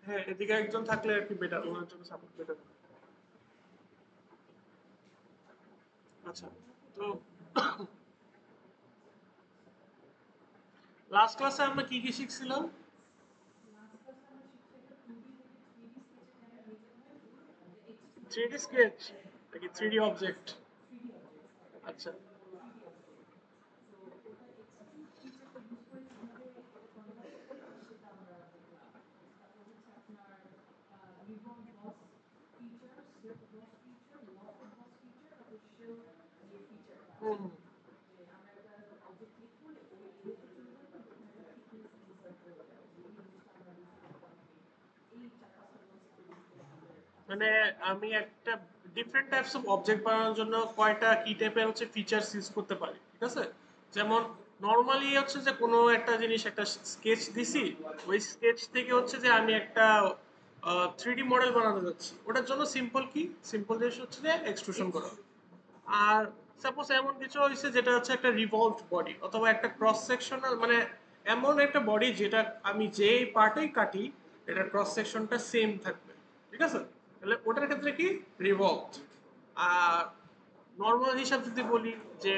হ্যাঁ, এদিকে একজন থাকলে আর কি বেটার, ওনার জন্য সাপোর্ট বেটার। আচ্ছা, তো লাস্ট ক্লাসে আমরা কি কি শিখছিলাম? 3D স্কেচ নাকি 3D অবজেক্ট? আচ্ছা। হুম হুম। মানে আমি একটা ডিফারেন্ট টাইপস অফ অবজেক্ট বানানোর জন্য কয়টা কি টাইপের হচ্ছে ফিচার্স ইউজ করতে পারি, ঠিক আছে? যেমন নর্মালি হচ্ছে যে কোনো একটা জিনিস একটা স্কেচ দিছি, ওই স্কেচ থেকে হচ্ছে যে আমি একটা 3D মডেল বানাতে যাচ্ছি, ওটার জন্য সিম্পল কি, সিম্পল জিনিস হচ্ছে যে এক্সট্রুশন করা। আর সাপোজ এমন কিছু হয়েছে যেটা হচ্ছে একটা রিভলভড বডি অথবা একটা ক্রস সেকশনাল, মানে এমন একটা বডি যেটা আমি যেই পার্টেই কাটি এটার ক্রস সেকশনটা সেম থাকবে, ঠিক আছে? তাহলে ওটার ক্ষেত্রে কি রিভলভড। আর নর্মাল হিসাব যদি বলি যে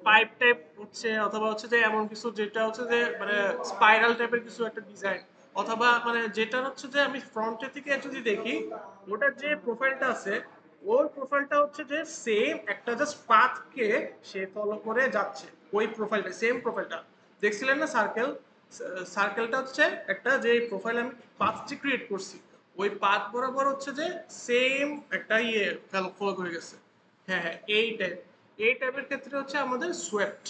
পাইপ টাইপ হচ্ছে অথবা হচ্ছে যে এমন কিছু যেটা হচ্ছে যে মানে স্পাইরাল টাইপের কিছু একটা ডিজাইন, অথবা মানে যেটা হচ্ছে যে আমি ফ্রন্টের থেকে যদি দেখি ওটার যে প্রোফাইলটা আছে ওর প্রোফাইলটা হচ্ছে যে সেম একটা জাস্ট পাথকে সে ফলো করে যাচ্ছে, ওই প্রোফাইলটা সেম প্রোফাইলটা দেখছিলেন না সার্কেল, সার্কেলটা হচ্ছে একটা যে প্রোফাইল আমি পাথটি ক্রিয়েট করছি ওই পাথ বরাবর হচ্ছে যে সেম একটা ইয়ে ফলো করে গেছে। হ্যাঁ হ্যাঁ, এই টাইপের ক্ষেত্রে হচ্ছে আমাদের সোয়েপ্ট,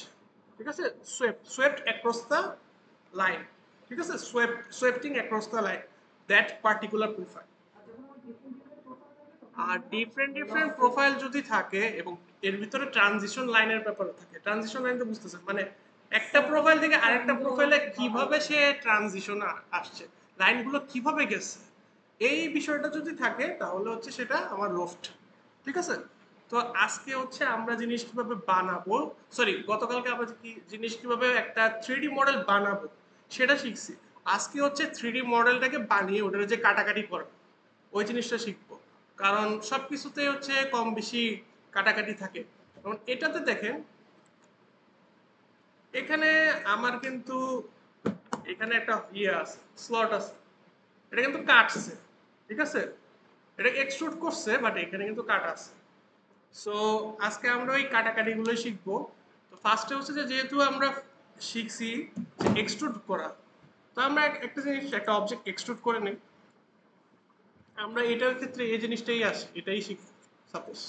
ঠিক আছে? সোয়েপ্ট অ্যাক্রস দ্য লাইন, ঠিক আছে? Sweeping across the line, that particular profile. আর ডিফারেন্ট ডিফারেন্ট প্রোফাইল যদি থাকে এবং এর ভিতরে ট্রানজিশন লাইনের ব্যাপার থাকে, ট্রানজিশন লাইন তো বুঝতেছেন, মানে একটা প্রোফাইল থেকে আরেকটা প্রোফাইলে কিভাবে সে ট্রানজিশন আসছে, লাইনগুলো কিভাবে গেছে, এই বিষয়টা যদি থাকে তাহলে হচ্ছে সেটা আমার লোফট, ঠিক আছে? তো আজকে হচ্ছে আমরা জিনিস কিভাবে বানাবো, সরি গতকালকে আমরা কি জিনিস কিভাবে একটা 3D মডেল বানাবো সেটা শিখছি। আজকে হচ্ছে 3D মডেলটাকে বানিয়ে ওটার যে কাটাকাটি করা ওই জিনিসটা শিখবো। কারণ সবকিছুতেই হচ্ছে কম বেশি কাটাকাটি থাকে। যেমন এটাতে দেখেন, এখানে আমার কিন্তু এখানে একটা ইয়ে আছে, স্লট আছে, এটা কিন্তু কাটছে, ঠিক আছে? এটা এক্সট্রুড করছে বাট এখানে কিন্তু কাটা আছে। সো আজকে আমরা ওই কাটাকাটিগুলোই শিখবো। তো ফার্স্টে হচ্ছে যে যেহেতু আমরা শিখছি যে এক্সট্রুড করা, তো আমরা একটা জিনিস একটা অবজেক্ট এক্সট্রুড করে নিই। আমরা এটার ক্ষেত্রে এই জিনিসটাই আসে, এটাই শিখব। সাপোজ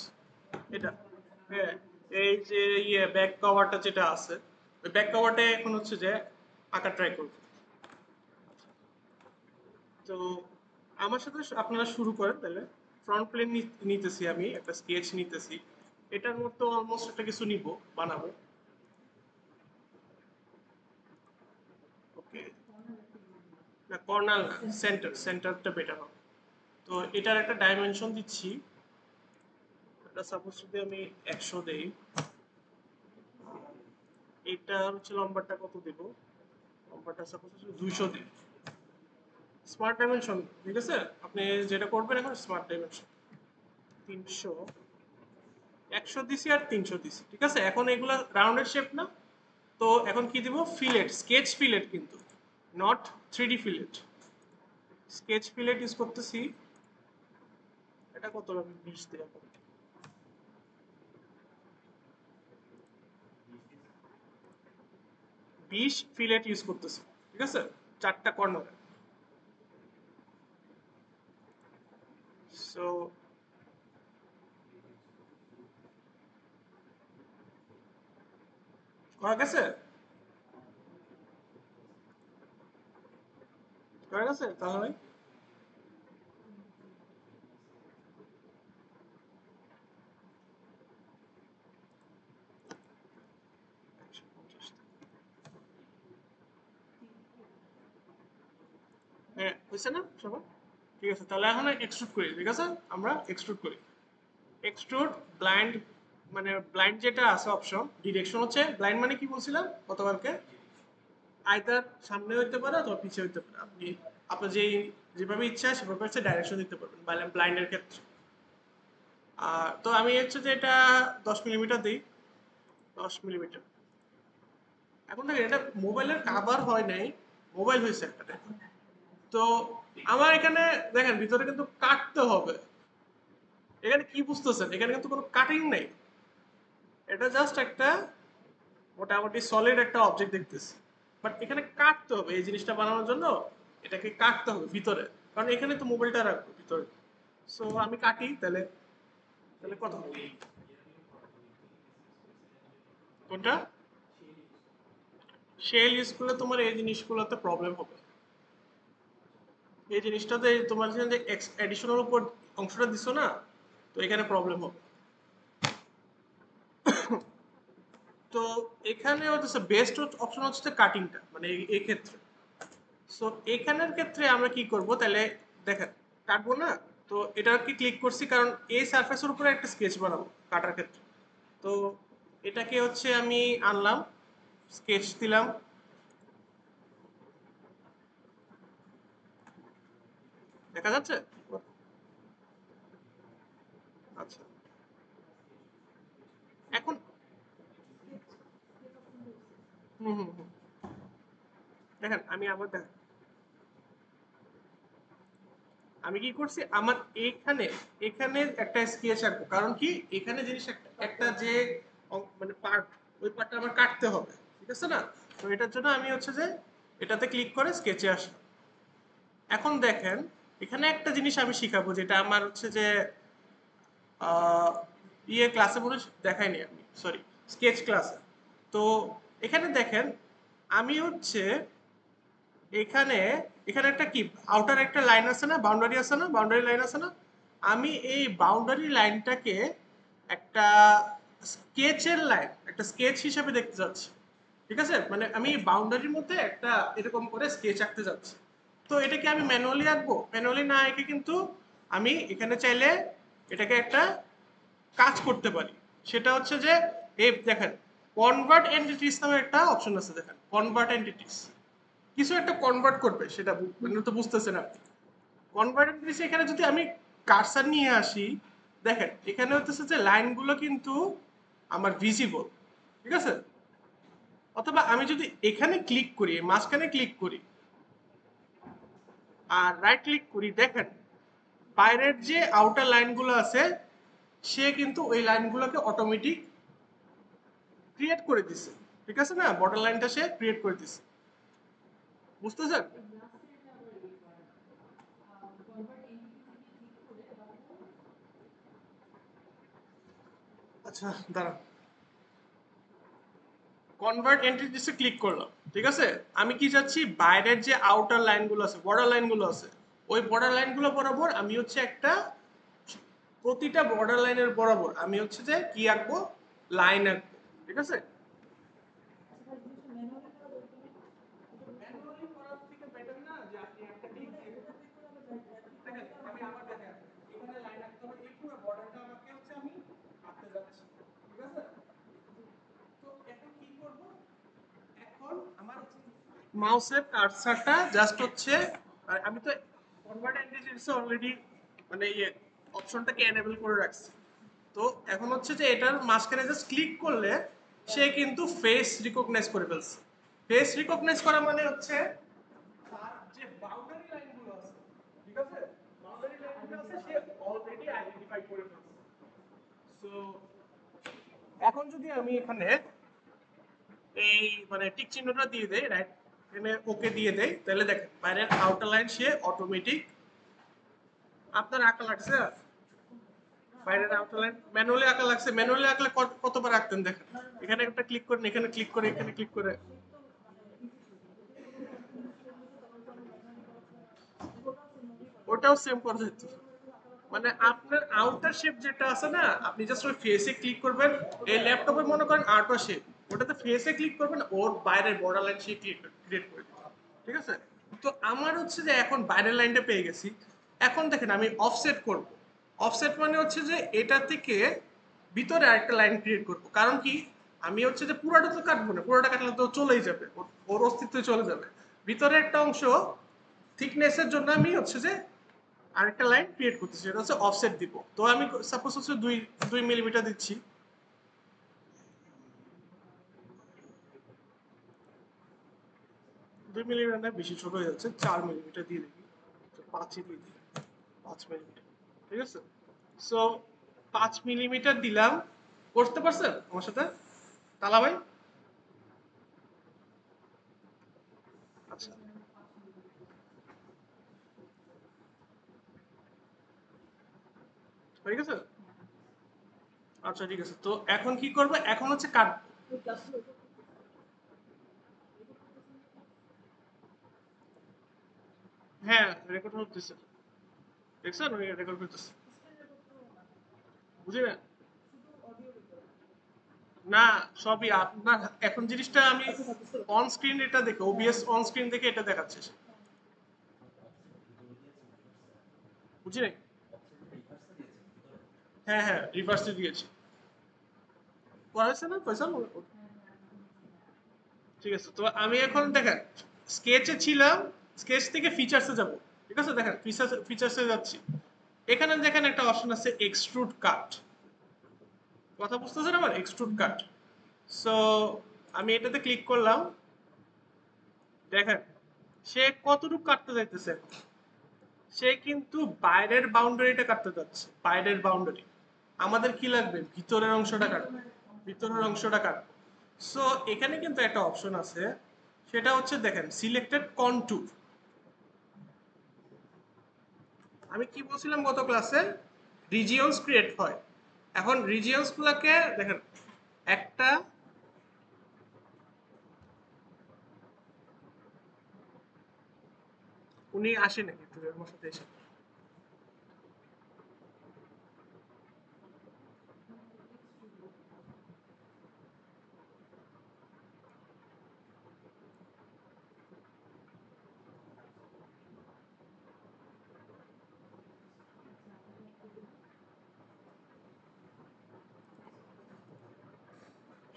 এটা, হ্যাঁ, এই যে ইয়ে ব্যাক কভারটা যেটা আছে ওই ব্যাক কভারটা এখন হচ্ছে যে আঁকা ট্রাই করব। তো আমার সাথে আপনারা শুরু করেন তাহলে। ফ্রন্ট প্লেন নিতেছি, আমি একটা স্কেচ নিতেছি, এটার মতো অলমোস্ট একটা কিছু নিব, বানাবো। ওকে, না কর্নার না, সেন্টারটা বেটার হবে। তো এটার একটা ডাইমেনশন দিচ্ছি, এটা সাপোজ যদি আমি 100 দেই, এটা হচ্ছে লম্বাটা কত দেব, লম্বাটা সাপোজ 200 দিই। স্মার্ট ডাইমেনশন, ঠিক আছে? আপনি যেটা করবেন এখন স্মার্ট ডাইমেনশন 300, 100 দিছি আর 300 দিছি, ঠিক আছে? এখন এগুলা রাউন্ডেড শেপ না, তো এখন কি দিব, ফিলেট, স্কেচ ফিলেট কিন্তু, not 3D fillet, sketch fillet use করতেছি। এটা কত আমি 20 দিই এখন, 20 ফিলেট ইউজ করতেছি, ঠিক আছে? 4টা কর্নার। সো করা গেছে, করা গেছে তাহলে। হ্যাঁ হয়েছে না সবার? ঠিক আছে, তাহলে এখন এক্সট্রুড করি, ঠিক আছে? আমরা এক্সট্রুড করি, এক্সট্রুড ব্লাইন্ড, মানে ব্লাইন্ড যেটা আছে অপশন, ডিরেকশন হচ্ছে ব্লাইন্ড মানে কি বলছিলাম গতকালকে, আইদার সামনে হইতে পারে অথবা পিছিয়ে হইতে পারে। আপনি আপনি যেভাবে ইচ্ছা সেভাবে হচ্ছে ডাইরেকশন দিতে পারবেন ব্লাইন্ডের ক্ষেত্রে। তো আমি হচ্ছে যে এটা 10 মিলিমিটার দিই, 10 মিলিমিটার। এখন দেখেন এটা মোবাইলের কাভার হয় নাই, মোবাইল হয়েছে একটা দেখুন। তো আমার এখানে দেখেন ভিতরে কিন্তু কাটতে হবে। এখানে কি বুঝতেছেন, এখানে কিন্তু কোনো কাটিং নেই, এটা জাস্ট একটা মোটামুটি সলিড একটা অবজেক্ট দেখতেছি। বাট এখানে কাটতে হবে এই জিনিসটা বানানোর জন্য, এটাকে কাটতে হবে ভিতরে, কারণ এখানে তো মোবাইলটা রাখবো ভিতরে। সো আমি কাটি তাহলে, তাহলে কত হবে কোনটা? শেল ইউজ করলে তোমার এই জিনিসগুলোতে প্রবলেম হবে। এই জিনিসটাতে তোমার যে এডিশনাল উপর অংশটা দিছো না, তো এখানে প্রবলেম হবে। তো এখানে হচ্ছে বেস্ট অপশন হচ্ছে কাটিংটা, মানে এই ক্ষেত্রে। সো এখানের ক্ষেত্রে আমরা কি করব তাহলে, দেখেন কাটবো না, তো এটাকে ক্লিক করছি কারণ এই সারফেসের উপরে একটা স্কেচ বানাবো কাটার ক্ষেত্রে। তো এটাকে হচ্ছে আমি আনলাম, স্কেচ দিলাম। দেখা যাচ্ছে? আচ্ছা, এখন হুম হুম হুম, দেখেন আমি আবার দেখেন আমি কি করছি, আমার এখানে এখানে একটা স্কেচ আঁকবো, কারণ কি এখানে জিনিস একটা একটা যে মানে পার্ট, ওই পার্টটা আমার কাটতে হবে, ঠিক আছে না? তো এটার জন্য আমি হচ্ছে যে এটাতে ক্লিক করে স্কেচে আসি। এখন দেখেন এখানে একটা জিনিস আমি শিখাবো, যেটা আমার হচ্ছে যে আহ, ক্লাসে মনে হয় দেখাইনি আমি, সরি, স্কেচ ক্লাসে। তো এখানে দেখেন আমি হচ্ছে এখানে এখানে একটা কি আউটার একটা লাইন আছে না, বাউন্ডারি আছে না, বাউন্ডারি লাইন আছে না, আমি এই বাউন্ডারি লাইনটাকে একটা স্কেচের লাইন, একটা স্কেচ হিসেবে দেখতে যাচ্ছি। ঠিক আছে, মানে আমি বাউন্ডারির মধ্যে একটা এরকম করে স্কেচ আঁকতে যাচ্ছি। তো এটাকে আমি ম্যানুয়ালি আঁকবো, ম্যানুয়ালি না এঁকে কিন্তু আমি এখানে চাইলে এটাকে একটা কাজ করতে পারি। সেটা হচ্ছে যে এই দেখেন কনভার্ট এন্টিটিস নামে একটা অপশন আছে, দেখেন কনভার্ট এন্টিটিস, কিছু একটা কনভার্ট করবে, সেটা মানে তো বুঝতেছেন আপনি। কনভার্ট এন্টিটিস এখানে যদি আমি কার্সার নিয়ে আসি, দেখেন এখানে হচ্ছে যে লাইনগুলো কিন্তু আমার ভিজিবল, ঠিক আছে? অথবা আমি যদি এখানে ক্লিক করি, মাঝখানে ক্লিক করি আর রাইট ক্লিক করি, দেখেন বাইরের যে আউটার লাইনগুলো আছে সে কিন্তু ওই লাইনগুলোকে অটোমেটিক ক্রিয়েট করে দিছে, ঠিক আছে না? বর্ডার লাইনটা সে ক্রিয়েট করে দিছে, বুঝতেছেন? আচ্ছা দাঁড়ান, কনভার্ট এন্টিটিসে ক্লিক করলাম, ঠিক আছে? আমি কি চাচ্ছি, বাইরের যে আউটার লাইনগুলো আছে, বর্ডার লাইনগুলো আছে, ওই বর্ডার লাইনগুলো বরাবর আমি হচ্ছে একটা, প্রতিটা বর্ডার লাইনের বরাবর আমি হচ্ছে যে কি আঁকবো, লাইন আঁকবো, ঠিক আছে? ম্যানুয়ালি করার থেকে বেটার না যে আপনি একটা ক্লিক দিয়ে দেখেন, আমি আবার দেখেন এখানে লাইন আঁকতে হবে, এই পুরো বর্ডারটা আমাকে হচ্ছে আমি আঁকতে যাচ্ছি, ঠিক আছে? তো এখন কি করব, এখন আমার মাউসের কার্সারটা জাস্ট হচ্ছে, আর আমি তো কনভার্ট এন্টিটিসে অলরেডি মানে ইয়ে অপশনটাকে এনেবল করে রাখছি। তো এখন হচ্ছে যে এটার মাঝখানে জাস্ট ক্লিক করলে সে কিন্তু ফেস রিকগনাইজ করে ফেলছে। ফেস রিকগনাইজ করা মানে হচ্ছে তার যে বাউন্ডারি লাইনগুলো আছে, ঠিক আছে, বাউন্ডারি লাইনগুলো আছে সে অলরেডি আইডেন্টিফাই করে ফেলছে। সো এখন যদি আমি এখানে এই মানে টিক চিহ্নটা দিয়ে দেই, রাইট, এখানে ওকে দিয়ে দেই, তাহলে দেখেন বাইরের আউটার লাইন সে অটোমেটিক, আপনার আঁকা লাগছে? বাইরের আউটার লাইন ম্যানুয়ালি আঁকা লাগছে? ম্যানুয়ালি আঁকলে কতবার আঁকতেন দেখেন, এখানে একটা ক্লিক করেন, এখানে ক্লিক করে, এখানে ক্লিক করে, ওটাও সেম পদ্ধতি। মানে আপনার আউটার শেপ যেটা আছে না, আপনি জাস্ট ওই ফেসে ক্লিক করবেন, এই ল্যাপটপে মনে করেন আউটার শেপ, ওটাতে ফেসে ক্লিক করবেন, ওর বাইরের বর্ডার লাইন সে ক্রিয়েট করে দিবে, ঠিক আছে? তো আমার হচ্ছে যে এখন বাইরের লাইনটা পেয়ে গেছি। এখন দেখেন আমি অফসেট করব। অফসেট মানে হচ্ছে যে এটা থেকে ভিতরে আরেকটা লাইন ক্রিয়েট করব, কারণ কি আমি হচ্ছে যে পুরোটা তো কাটবো না, পুরোটা কাটলে তো চলেই যাবে, ওর অস্তিত্ব চলে যাবে। ভিতরে একটা অংশ থিকনেসের জন্য আমি হচ্ছে যে আরেকটা লাইন ক্রিয়েট করতেছি, সেটা হচ্ছে অফসেট দিব। তো আমি সাপোজ হচ্ছে 2 মিলিমিটার দিচ্ছি। 2 মিলিমিটার বেশি ছোট হয়ে যাচ্ছে, 4 মিলিমিটার দিয়ে দেখি। 5ই দিয়ে দিই, 5 মিলিমিটার। ঠিক আছে, সো 5 মিলিমিটার দিলাম। করতে পারছেন আমার সাথে তালা ভাই? আচ্ছা, হয়ে গেছে। আচ্ছা ঠিক আছে, তো এখন কি করবো, এখন হচ্ছে কাট। হ্যাঁ, রেকর্ড হতেছে, দেখছেন ওই রেকর্ড করতেছে। বুঝি না, না সবই আপনার। এখন জিনিসটা আমি অন স্ক্রিন এটা দেখে, ওবিএস অন স্ক্রিন দেখে এটা দেখাচ্ছে। বুঝি নাই। হ্যাঁ হ্যাঁ, রিভার্সে দিয়েছি। পড়াচ্ছে না পয়সা। ঠিক আছে, তো আমি এখন দেখেন স্কেচে ছিলাম, স্কেচ থেকে ফিচার্সে যাব। ঠিক আছে, দেখেন ফিচার্সে যাচ্ছি। এখানে দেখেন একটা অপশন আছে এক্সট্রুড কাট। কথা বুঝতেছেন আমার? Extrude cut. সো আমি এটাতে ক্লিক করলাম। দেখেন সে কতটুকু কাটতে যাইতেছে। সে কিন্তু বাইরের বাউন্ডারিটা কাটতে যাচ্ছে, বাইরের বাউন্ডারি। আমাদের কি লাগবে, ভিতরের অংশটা কাটবে, ভিতরের অংশটা কাটবে। সো এখানে কিন্তু একটা অপশন আছে, সেটা হচ্ছে দেখেন সিলেক্টেড কন্টুর। আমি কি বলছিলাম গত ক্লাসে, রিজিয়নস ক্রিয়েট হয়। এখন রিজিয়নস গুলাকে দেখেন, একটা উনি আসেন একটু আমার সাথে এসে।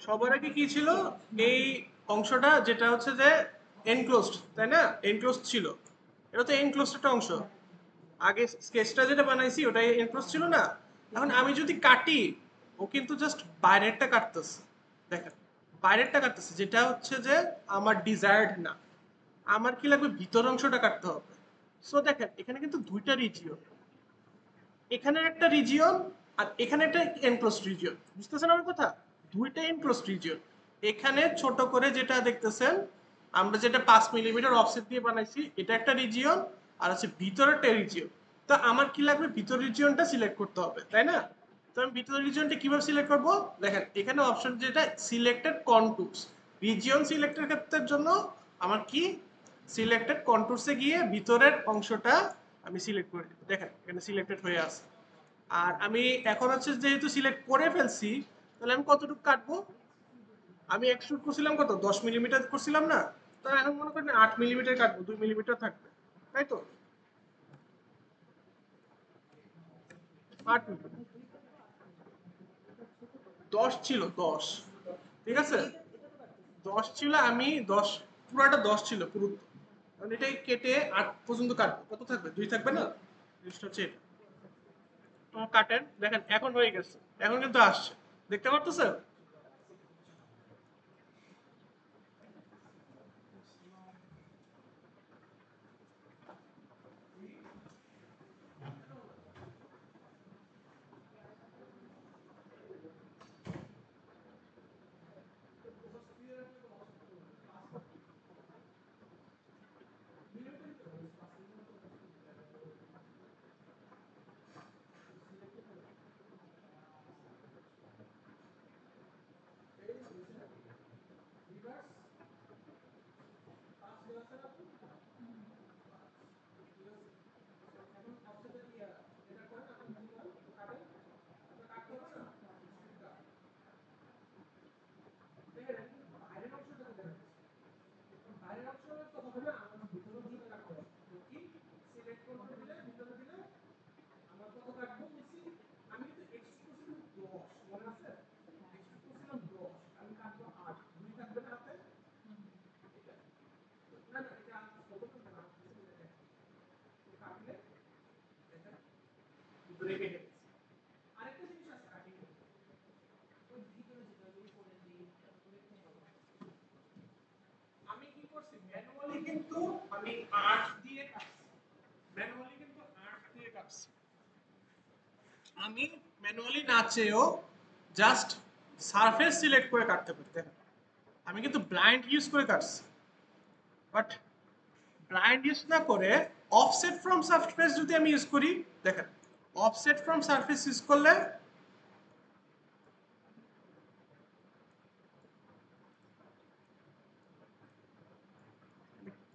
সবার আগে কি ছিল, এই অংশটা যেটা হচ্ছে যে এনক্লোজড, তাই না? এনক্লোজড ছিল, এটা তো এনক্লোজড একটা অংশ। আগে স্কেচটা যেটা বানাইছি ওটাই এনক্লোজ ছিল না। এখন আমি যদি কাটি, ও কিন্তু জাস্ট বাইরেরটা কাটতেছে। দেখেন বাইরেরটা কাটতেছে, যেটা হচ্ছে যে আমার ডিজায়ার্ড না। আমার কি লাগবে, ভিতর অংশটা কাটতে হবে। সো দেখেন এখানে কিন্তু দুইটা রিজিয়ন, এখানে একটা রিজিয়ন আর এখানে একটা এনক্লোজড রিজিয়ন। বুঝতেছেন আমার কথা? দুইটা এনক্লোজড রিজিয়ন। এখানে ছোট করে যেটা দেখতেছেন, আমরা যেটা 5 মিলিমিটার অফসেট দিয়ে বানাইছি, এটা একটা রিজিয়ন। আর আছে ভিতরেরটা রিজিয়ন। তো আমার কি লাগবে, ভিতর রিজিয়নটা সিলেক্ট করতে হবে, তাই না? তো আমি ভিতর রিজিয়নটা কিভাবে সিলেক্ট করব? দেখেন এখানে অপশন যেটা সিলেক্টেড কন্টুরস, রিজিয়ন সিলেক্টের ক্ষেত্রের জন্য আমার কি, সিলেক্টেড কন্টুরসে গিয়ে ভিতরের অংশটা আমি সিলেক্ট করে দিব। দেখেন এখানে সিলেক্টেড হয়ে আছে। আর আমি এখন হচ্ছে যেহেতু সিলেক্ট করে ফেলছি, তাহলে আমি কতটুকু কাটবো। আমি এক্সট্রুড করছিলাম কত, 10 মিলিমিটার করছিলাম না? তাহলে এখন মনে করেন 8 মিলিমিটার কাটবো, 2 মিলিমিটার থাকবে, তাই তো? 8 মিলিমিটার, 10 ছিল, 10। ঠিক আছে, 10 ছিল, আমি 10, পুরাটা 10 ছিল পুরো। কারণ এটাই কেটে 8 পর্যন্ত কাটবো, কত থাকবে, 2 থাকবে না? জিনিসটা হচ্ছে এটা। তো কাটেন, দেখেন এখন হয়ে গেছে, এখন কিন্তু আসছে, দেখতে পারতেছেন? করছি ম্যানুয়ালি কিন্তু আমি 8 দিয়ে কাটছি, ম্যানুয়ালি কিন্তু 8 দিয়ে কাটছি। আমি ম্যানুয়ালি না চেয়েও জাস্ট সারফেস সিলেক্ট করে কাটতে পারি। দেখেন আমি কিন্তু ব্লাইন্ড ইউজ করে কাটছি, বাট ব্লাইন্ড ইউজ না করে অফসেট ফ্রম সারফেস যদি আমি ইউজ করি, দেখেন অফসেট ফ্রম সারফেস ইউজ করলে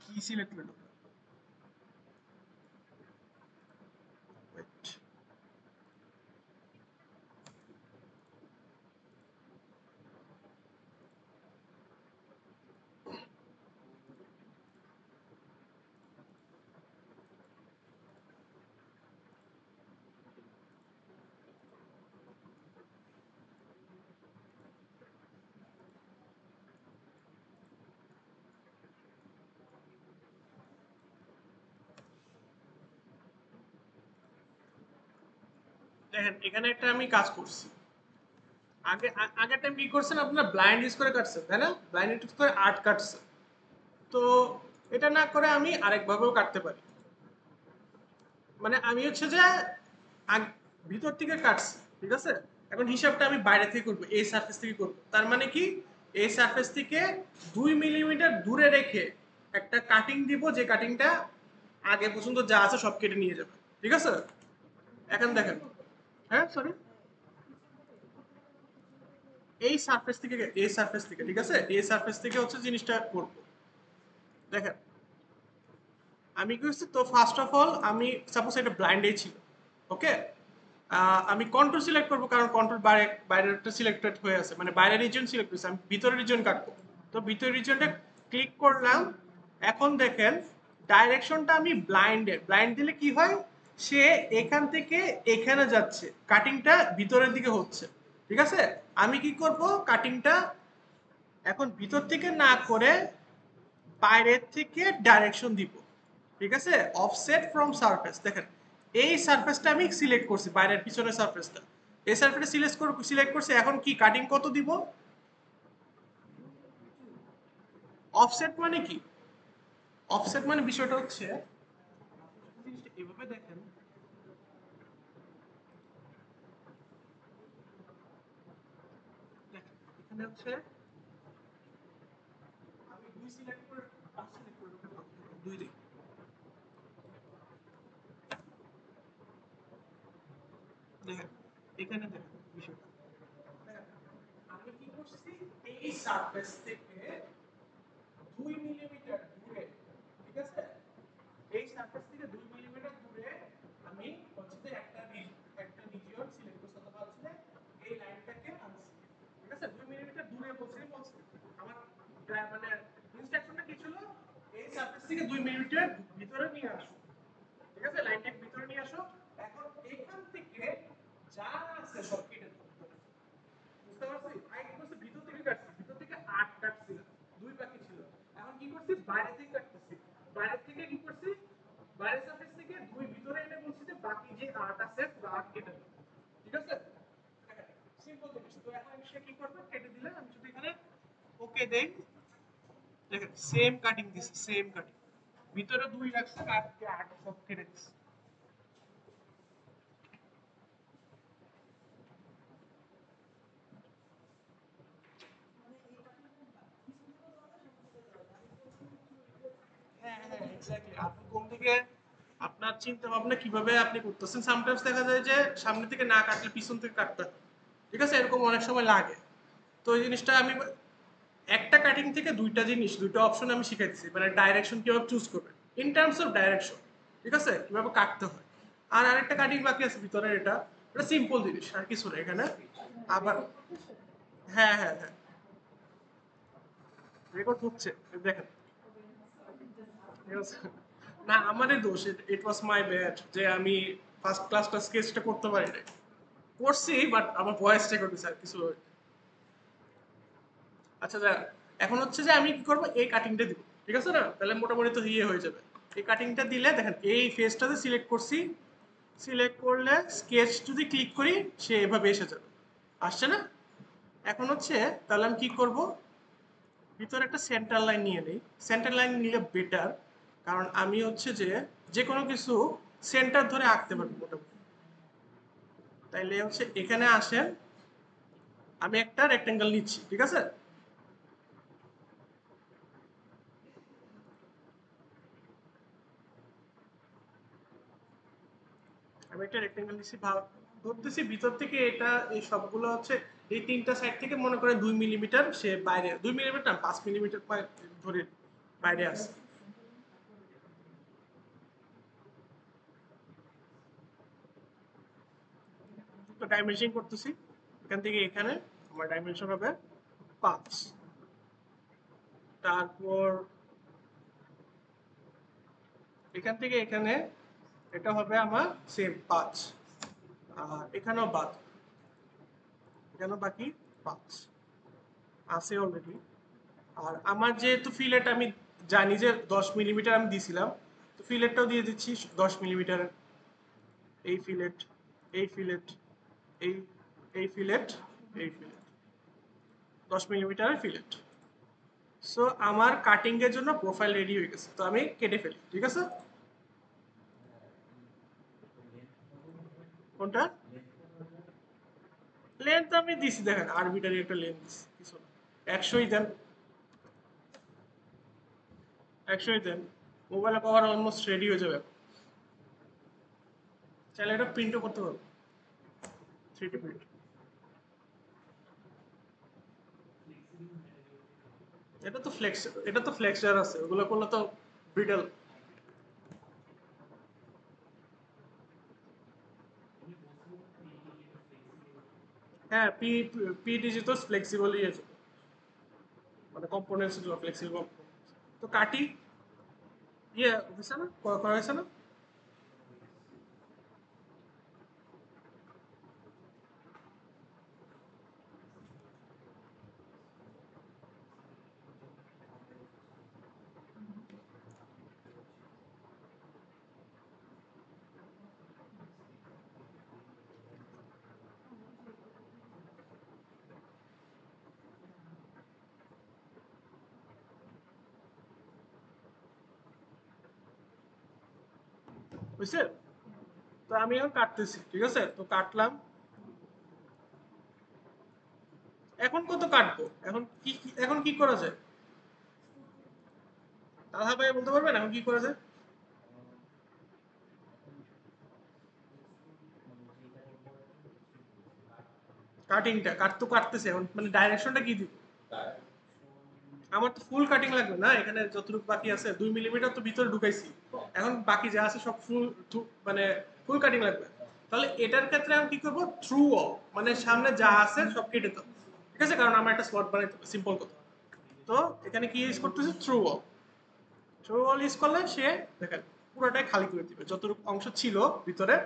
কি সিলেক্ট করলো, দেখেন এখানে একটা আমি কাজ করছি। আগের টাইম কি করছেন আপনারা ব্লাইন্ড ইউজ করে কাটছেন তাই না, ব্লাইন্ড ইউজ করে আর্ট কাটছেন। তো এটা না করে আমি আরেকভাবেও কাটতে পারি। মানে আমি হচ্ছে যে ভিতর থেকে কাটছি, ঠিক আছে। এখন হিসাবটা আমি বাইরে থেকে করবো, এই সারফেস থেকে করবো। তার মানে কি এই সারফেস থেকে 2 মিলিমিটার দূরে রেখে একটা কাটিং দিব, যে কাটিংটা আগে পর্যন্ত যা আছে সব কেটে নিয়ে যাবে, ঠিক আছে। এখন দেখেন, হ্যাঁ সরি, এই সারফেস থেকে ঠিক আছে, এই সারফেস থেকে হচ্ছে জিনিসটা করবো। দেখেন আমি কি করছি, তো ফার্স্ট অফ অল আমি সাপোজ এটা ব্লাইন্ডেই ছিল, ওকে। আমি কন্ট্রোল সিলেক্ট করবো, কারণ কন্ট্রোল বাইরেটা সিলেক্টেড হয়ে আছে, মানে বাইরের রিজন সিলেক্ট করছি, আমি ভিতরের রিজন কাটবো। তো ভিতরের রিজনটা ক্লিক করলাম। এখন দেখেন ডাইরেকশনটা আমি ব্লাইন্ড দিলে কি হয়, সে এখান থেকে এখানে যাচ্ছে, কাটিংটা ভিতরের দিকে হচ্ছে, ঠিক আছে। আমি কি করব, কাটিংটা এখন ভিতর থেকে না করে বাইরের থেকে ডাইরেকশন দিব, ঠিক আছে। অফসেট ফ্রম সারফেস, দেখেন এই সারফেসটা আমি সিলেক্ট করছি, বাইরের পিছনের সারফেসটা, এই সারফেসটা সিলেক্ট করছি। এখন কি কাটিং কত দিব, অফসেট মানে কি, অফসেট মানে বিষয়টা হচ্ছে জিনিসটা এভাবে দেখেন, দেখেন এখানে হচ্ছে আমি 2 সিলেক্ট করে 5 সিলেক্ট করে 2 দিই, দেখেন এখানে দেখেন বিষয়টা, দেখেন আমি কি করছি, এই সারফেস থেকে 2 মিলিমিটার দূরে, ঠিক আছে, এই সারফেস থেকে 2 মিলিমিটার দূরে আমি হচ্ছে যে একটা রিজিয়ন সিলেক্ট করছি, অথবা হচ্ছে এই লাইনটাকে আনছি, ঠিক আছে। 2 মিলিমিটার দূরে বলছি আমার মানে ইনস্ট্রাকশনটা কি ছিল, এই সারফেস থেকে 2 মিলিমিটার ভিতরে নিয়ে আসো, ঠিক আছে, লাইনটাকে ভিতরে নিয়ে আসো। এখন এখান থেকে যা আছে সব কেটে দাও, বুঝতে পারছি। আগে কি করছি, ভিতর থেকে কাটছি, ভিতর থেকে 8 কাটছিলাম, 2 বাকি ছিল। এখন কি করছি, বাইরে থেকে কাটতেছি, বাইরে থেকে কি করছি, বাইরের সারফেস থেকে 2 ভিতরে এনে বলছি যে বাকি যে 8 আছে 8 কেটে দাও, ঠিক আছে। সিম্পল জিনিস। তো এখন সে কি করবে, কেটে দিলে আমি যদি এখানে ওকে দেই, দেখেন সেম কাটিং দিছে, সেম কাটিং, ভিতরে 2 রাখছে আর 8 সব কেটে দিছে। হ্যাঁ হ্যাঁ এক্স্যাক্টলি, আপনি কোন দিকে আপনার চিন্তা ভাবনা কিভাবে আপনি করতেছেন। সামটাইমস দেখা যায় যে সামনে থেকে না কাটলে পিছন থেকে কাটতে হয়, ঠিক আছে, এরকম অনেক সময় লাগে। তো এই জিনিসটা আমি একটা কাটিং থেকে দুইটা অপশন আমি শিখাইছি, মানে ডাইরেকশন কিভাবে চুজ করবে ইন টার্মস অফ ডাইরেকশন, ঠিক আছে, কিভাবে কাটতে হয়। আর আরেকটা কাটিং বাকি আছে ভিতরে, এটা সিম্পল জিনিস আর কিছু না এখানে। আবার হ্যাঁ হ্যাঁ হ্যাঁ, রেকর্ড হচ্ছে, দেখেন, ঠিক আছে। না আমারই দোষ, ইট ওয়াজ মাই ব্যাড যে আমি ফার্স্ট ক্লাসটা স্কেচটা করতে পারি নাই, করছি বাট আমার ভয়েস রেকর্ড হয়েছে আর কিছু। আচ্ছা যা, এখন হচ্ছে যে আমি কি করবো, এই কাটিংটা দিব, ঠিক আছে না, তাহলে মোটামুটি তো ইয়ে হয়ে যাবে। এই কাটিংটা দিলে দেখেন এই ফেসটাতে সিলেক্ট করছি, সিলেক্ট করলে স্কেচ যদি ক্লিক করি সে এভাবে এসে যাবে, আসছে না। এখন হচ্ছে তাহলে আমি কি করব, ভিতরে একটা সেন্টার লাইন নিয়ে নেই। সেন্টার লাইন নিলে বেটার, কারণ আমি হচ্ছে যে যে কোনো কিছু সেন্টার ধরে আঁকতে পারবো মোটামুটি। তাইলে হচ্ছে এখানে আসেন, আমি একটা রেক্টেঙ্গেল নিচ্ছি, ঠিক আছে? আমি একটা রেক্টেঙ্গেল নিচ্ছি, ধরতেছি ভিতর থেকে এটা, এই সবগুলো হচ্ছে এই তিনটা সাইড থেকে মনে করে 2 মিলিমিটার সে বাইরে, 2 মিলিমিটার না 5 মিলিমিটার ধরে বাইরে আছে। তো ডাইমেনশন করতেছি, এখান থেকে এখানে আমার ডাইমেনশন হবে 5। তারপর এখান থেকে এখানে এটা হবে আমার সেম 5। আর এখানেও বাদ, এখানেও বাকি 5 আছে অলরেডি। আর আমার যেহেতু ফিলেট আমি জানি যে 10 মিলিমিটার আমি দিছিলাম, তো ফিলেটটাও দিয়ে দিচ্ছি 10 মিলিমিটারের। এই ফিলেট, এই ফিলেট, এই এই ফিলেট, এই ফিলেট, 10 মিলিমিটারের ফিলেট। সো আমার কাটিং এর জন্য প্রোফাইল রেডি হয়ে গেছে, তো আমি কেটে ফেলি, ঠিক আছে? কোনটা? লেন্থ আমি দিছি, দেখেন আরবিটারি একটা লেন্থ দিছি, কিছু না। 100ই দেন, 100ই দেন। মোবাইলে কভার অলমোস্ট রেডি হয়ে যাবে। চাইলে এটা প্রিন্টও করতে পারবো, 3D প্রিন্ট। এটা তো ফ্লেক্স, এটা তো ফ্লেক্সার আছে, ওগুলো করলে তো ব্রিডল। হ্যাঁ, পিডিজি তো ফ্লেক্সিবলই আছে, মানে কম্পোনেন্টস গুলো ফ্লেক্সিবল। তো কাটি, ইয়ে হয়েছে না, করা হয়েছে না? বুঝছে? তো আমি এখন কাটতেছি, ঠিক আছে? তো কাটলাম। এখন কত কাটবো? এখন কি করা যায়? তাহা ভাই বলতে পারবেন এখন কি করা যায়? কাটিংটা তো কাটতেছে এখন, মানে ডাইরেকশনটা কি দিব? আমার তো ফুল কাটিং লাগবে না, এখানে যতটুকু বাকি আছে 2 মিলিমিটার তো ভিতরে ঢুকাইছি। এখন বাকি যা আছে সব ফুল, মানে ফুল কাটিং লাগবে। তাহলে এটার ক্ষেত্রে আমি কি করবো, থ্রু অল, মানে সামনে যা আছে সব কেটে দাও, ঠিক আছে? কারণ আমার একটা স্লট বানাইতে হবে, সিম্পল কথা। তো এখানে কি ইউজ করতেছি, through all. Through all use করলে সে, দেখেন, পুরোটাই খালি করে দিবে, যতটুকু অংশ ছিল ভিতরে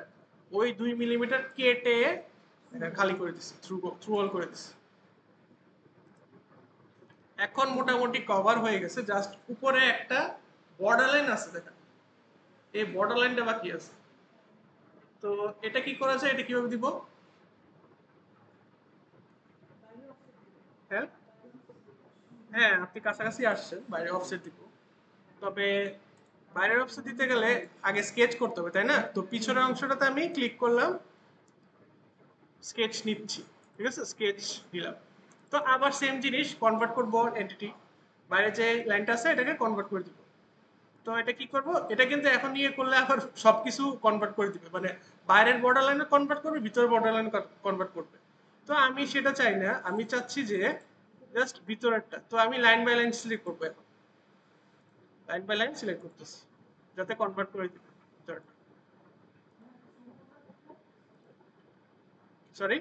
ওই 2 মিলিমিটার কেটে খালি করে দিচ্ছে, থ্রু অল করে দিচ্ছে। এখন মোটামুটি কভার হয়ে গেছে, জাস্ট উপরে একটা বর্ডার লাইন আছে, দেখেন এই বর্ডার লাইনটা বাকি আছে। তো এটা কি করা যায়, এটা কিভাবে দিব? হ্যাঁ, হ্যাঁ, আপনি কাছাকাছি আসছেন, বাইরে অফসেট দিব। তবে বাইরের অফসেট দিতে গেলে আগে স্কেচ করতে হবে, তাই না? তো পিছনের অংশটাতে আমি ক্লিক করলাম, স্কেচ নিচ্ছি, ঠিক আছে? স্কেচ নিলাম। তো আবার সেম জিনিস কনভার্ট করব এন্টিটি, বাইরে যে লাইনটা আছে এটাকে কনভার্ট করে দিব। তো এটা কি করব, এটা কিন্তু এখন নিয়ে করলে আবার সবকিছু কনভার্ট করে দিবে, মানে বাইরের বর্ডার লাইনে কনভার্ট করবে, ভিতরের বর্ডার লাইনে কনভার্ট করবে। তো আমি সেটা চাই না, আমি চাচ্ছি যে জাস্ট ভিতরেরটা। তো আমি লাইন বাই লাইন সিলেক্ট করবো এখন, লাইন বাই লাইন সিলেক্ট করতেছি যাতে কনভার্ট করে দিবে ভিতরটা। সরি,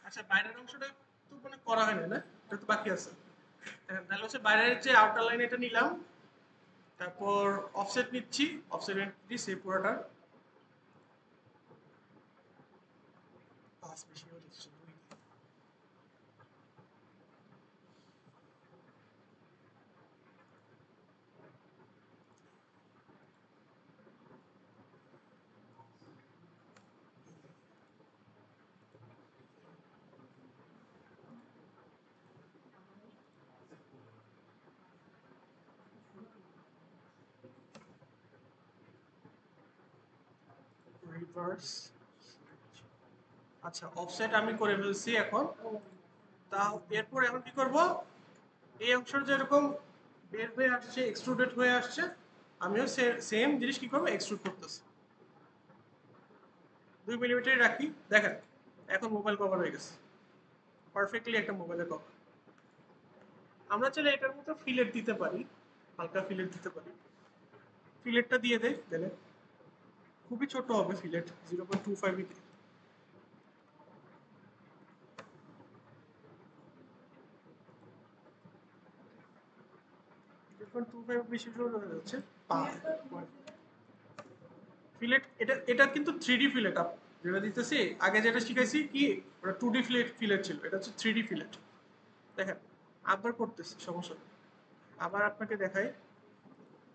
আচ্ছা, বাইরের অংশটা তো মানে করা হয় না, না? এটা তো বাকি আছে। হ্যাঁ, তাহলে হচ্ছে বাইরের যে আউটার লাইন এটা নিলাম, তারপর অফসেট নিচ্ছি, অফসেট দিচ্ছি পুরোটা। পাঁচ বেশি হয়ে যাচ্ছে, দুই। রিভার্স। আচ্ছা, অফসেট আমি করে ফেলছি এখন। তা এরপর এখন কি করব? এই অংশটা যেরকম বের হয়ে আসছে, এক্সট্রুডেড হয়ে আসছে, আমিও সেম জিনিস কি করবো, এক্সট্রুড করতেছি। 2 মিলিমিটার রাখি, দেখেন এখন মোবাইল কভার হয়ে গেছে, পারফেক্টলি একটা মোবাইলের কভার। আমরা চাইলে এটার মতো ফিলেট দিতে পারি, হালকা ফিলেট দিতে পারি। ফিলেটটা দিয়ে দেয় দিলে খুবই ছোট হবে ফিলেট, 0.25 দিতে। 0.25 বেশি হয়ে যাচ্ছে। ফিলেট এটা এটা কিন্তু 3D ফিলেট আপ যেটা দিতেছি। আগে যেটা শিখাইছি কি, ওটা 2D ফিলেট ফিলেট ছিল, এটা হচ্ছে 3D ফিলেট। দেখেন আবার করতেছি, সমস্যা নেই। আবার আপনাকে দেখাই,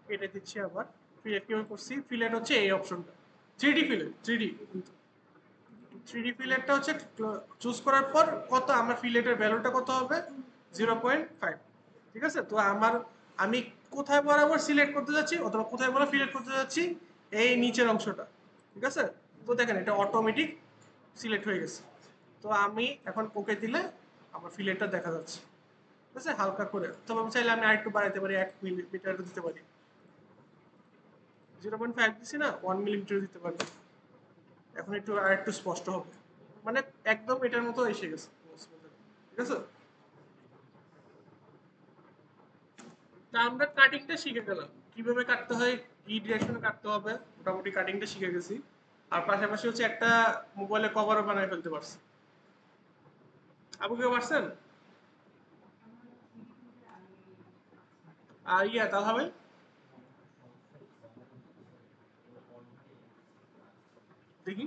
কেটে দিচ্ছি আবার। ফিলেট কিভাবে করছি, ফিলেট হচ্ছে এই অপশনটা, 3D ফিলেট, 3D। 3D ফিলেটটা হচ্ছে চুজ করার পর কত আমার ফিলেটের ভ্যালুটা কত হবে, 0.5। ঠিক আছে, তো আমি কোথায় বরাবর সিলেক্ট করতে যাচ্ছি অথবা কোথায় বরাবর ফিলেট করতে যাচ্ছি, এই নিচের অংশটা। ঠিক আছে, তো দেখেন এটা অটোমেটিক সিলেক্ট হয়ে গেছে। তো আমি এখন ওকে দিলে আমার ফিলেটটা দেখা যাচ্ছে। ঠিক আছে, হালকা করে, তবে আমি চাইলে আমি আরেকটু বাড়াইতে পারি, 1 মিলিমিটার দিতে পারি। 0.5 দিছি না, 1 মিলিমিটার দিতে পারি। এখন একটু আর একটু স্পষ্ট হবে, মানে একদম এটার মতো এসে গেছে। ঠিক আছে, তা আমরা কাটিংটা শিখে গেলাম, কিভাবে কাটতে হয়, কি ডিরেকশনে কাটতে হবে, মোটামুটি কাটিংটা শিখে গেছি। আর পাশাপাশি হচ্ছে একটা মোবাইলে কভারও বানায় ফেলতে পারছি। আবু কেউ পারছেন? আর ইয়া তাহা ভাই, দেখি।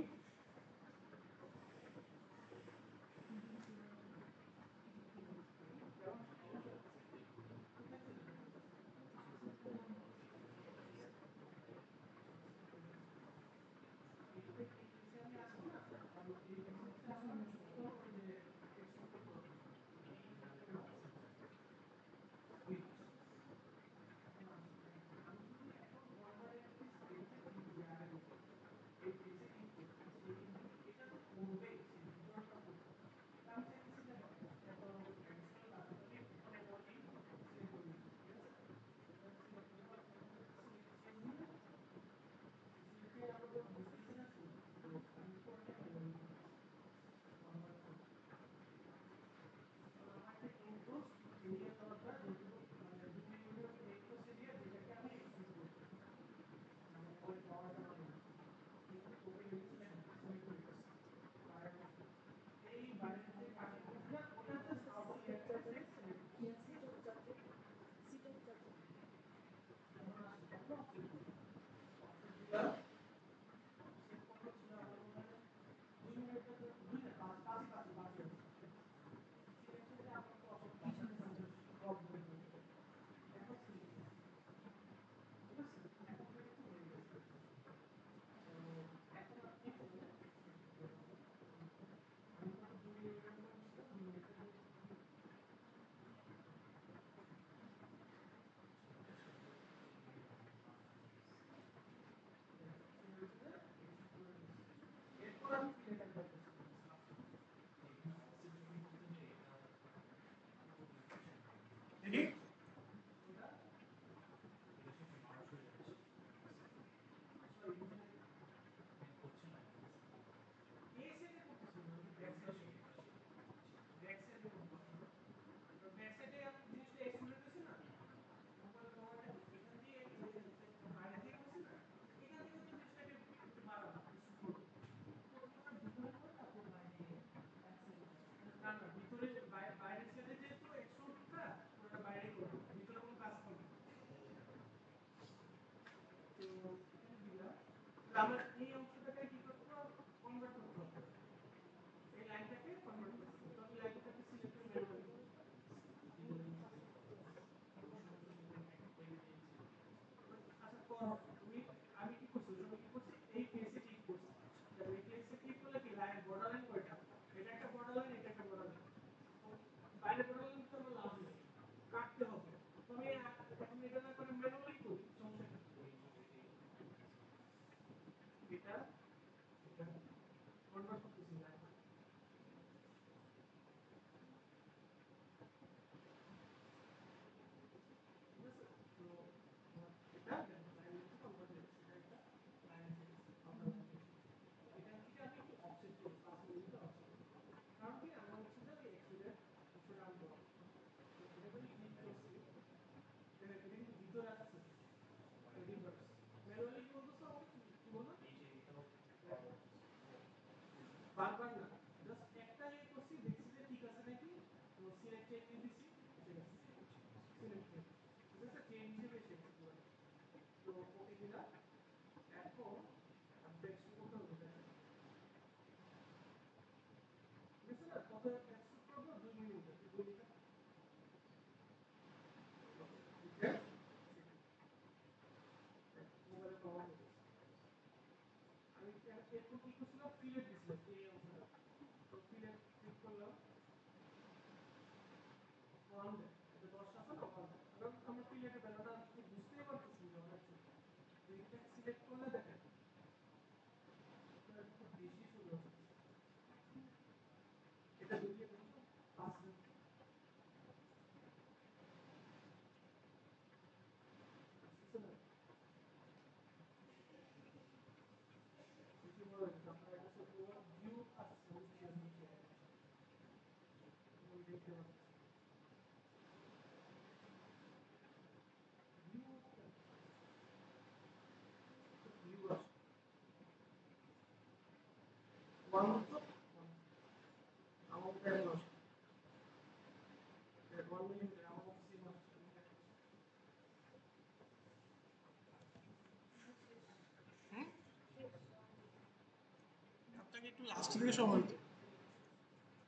আপনাকে একটু লাস্টের দিকে সময় দিতে,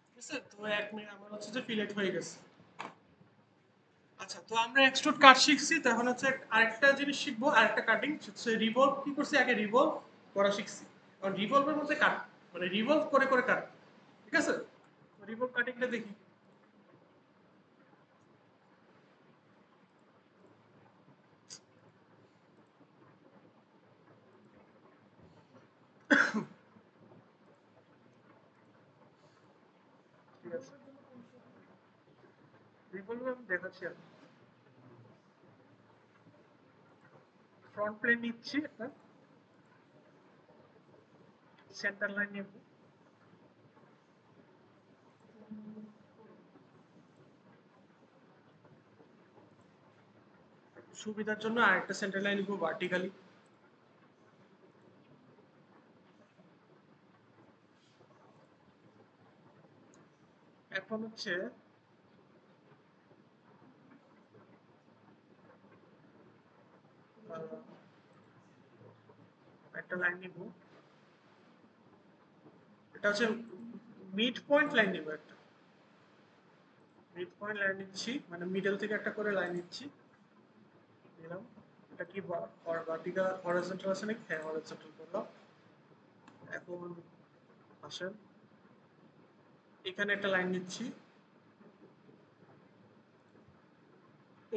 ঠিক আছে? তো 1 মিনিট আমার হচ্ছে যে ফিলেট হয়ে গেছে। আচ্ছা, তো আমরা এক্সট্রুড কাট শিখছি, তো এখন হচ্ছে আরেকটা জিনিস শিখবো, আরেকটা কাটিং হচ্ছে রিভলভ। কি করছি আগে, রিভলভ করা শিখছি। কারণ রিভলভের মধ্যে কাট, মানে রিভলভ করে করে কাট, ঠিক আছে? রিভলভ কাটিংটা দেখি। ঠিক আছে, রিভলভ আমি দেখাচ্ছি। আমি ফ্রন্ট প্লেন নিচ্ছি একটা, সেন্টার লাইন নেব, সুবিধার জন্য আরেকটা সেন্টার লাইন নিব ভার্টিক্যালি। এখন হচ্ছে একটা লাইন নিব, এটা হচ্ছে মিড পয়েন্ট লাইন নিব, একটা মিড পয়েন্ট লাইন নিচ্ছি, মানে মিডল থেকে একটা করে লাইন নিচ্ছি, নিলাম। এটা কি ভার্টিক্যাল হরিজন্টাল আছে নাকি? হ্যাঁ, হরিজন্টাল করলাম। এখন আসেন এখানে একটা লাইন নিচ্ছি,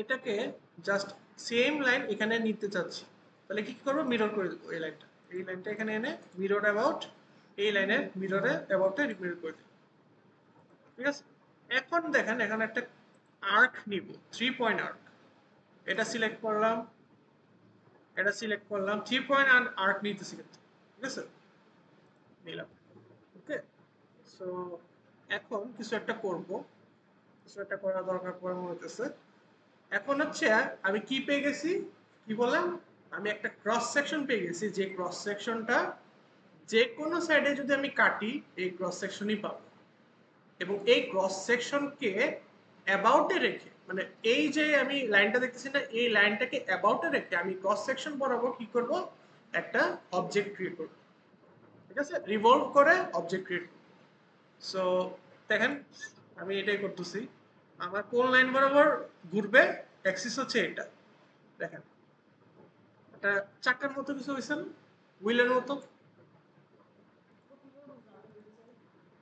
এটাকে জাস্ট সেম লাইন এখানে নিতে চাচ্ছি, তাহলে কি করবো? মিরর করে দেবো এই লাইনটা, এই লাইনটা এখানে এনে মিরর অ্যাবাউট এই লাইনের মিররে অ্যাবাউটে মিরর করে দিই। ঠিক আছে, এখন দেখেন এখানে একটা আর্ক নিব, 3 পয়েন্ট আর্ক, এটা সিলেক্ট করলাম, এটা সিলেক্ট করলাম, 3 পয়েন্ট আর্ক নিতেছি কিন্তু। ঠিক আছে, নিলাম। ওকে, সো এখন কিছু একটা করব, কিছু একটা করা দরকার পড়ে মনে হতেছে। এখন হচ্ছে আমি কি পেয়ে গেছি, কি বললাম, আমি একটা ক্রস সেকশন পেয়ে গেছি, যে ক্রস সেকশনটা যে কোনো সাইডে যদি আমি কাটি এই ক্রস সেকশনই পাবো। এবং এই ক্রস সেকশনকে অ্যাবাউটে রেখে, মানে এই যে আমি লাইনটা দেখতেছি না, এই লাইনটাকে অ্যাবাউটে রেখে আমি ক্রস সেকশন বরাবর কি করব, একটা অবজেক্ট ক্রিয়েট করব। ঠিক আছে, রিভলভ করে অবজেক্ট ক্রিয়েট করব। সো দেখেন আমি এটাই করতেছি, আমার কোন লাইন বরাবর ঘুরবে, অ্যাক্সিস হচ্ছে এটা। দেখেন এটা চাকার মতো কিছু হয়েছে না, হুইলের মতো,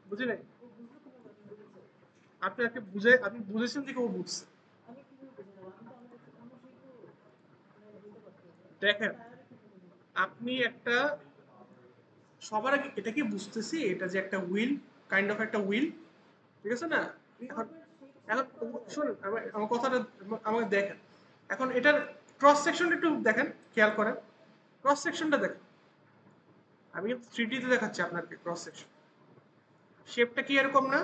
বুঝি নাই? আপনাকে বুঝে, আপনি বুঝেছেন দিকে ও বুঝছে। দেখেন আপনি একটা, সবার আগে এটা কি বুঝতেছি, এটা যে একটা হুইল, কাইন্ড অফ একটা হুইল। ঠিক আছে না? এখন এখন শুনুন আমার আমার কথাটা, আমাকে দেখেন। এখন এটার ক্রস সেকশন একটু দেখেন, খেয়াল করেন, ক্রস সেকশনটা দেখেন। আমি 3D তে দেখাচ্ছি আপনাকে ক্রস সেকশন। শেপটা কি এরকম না?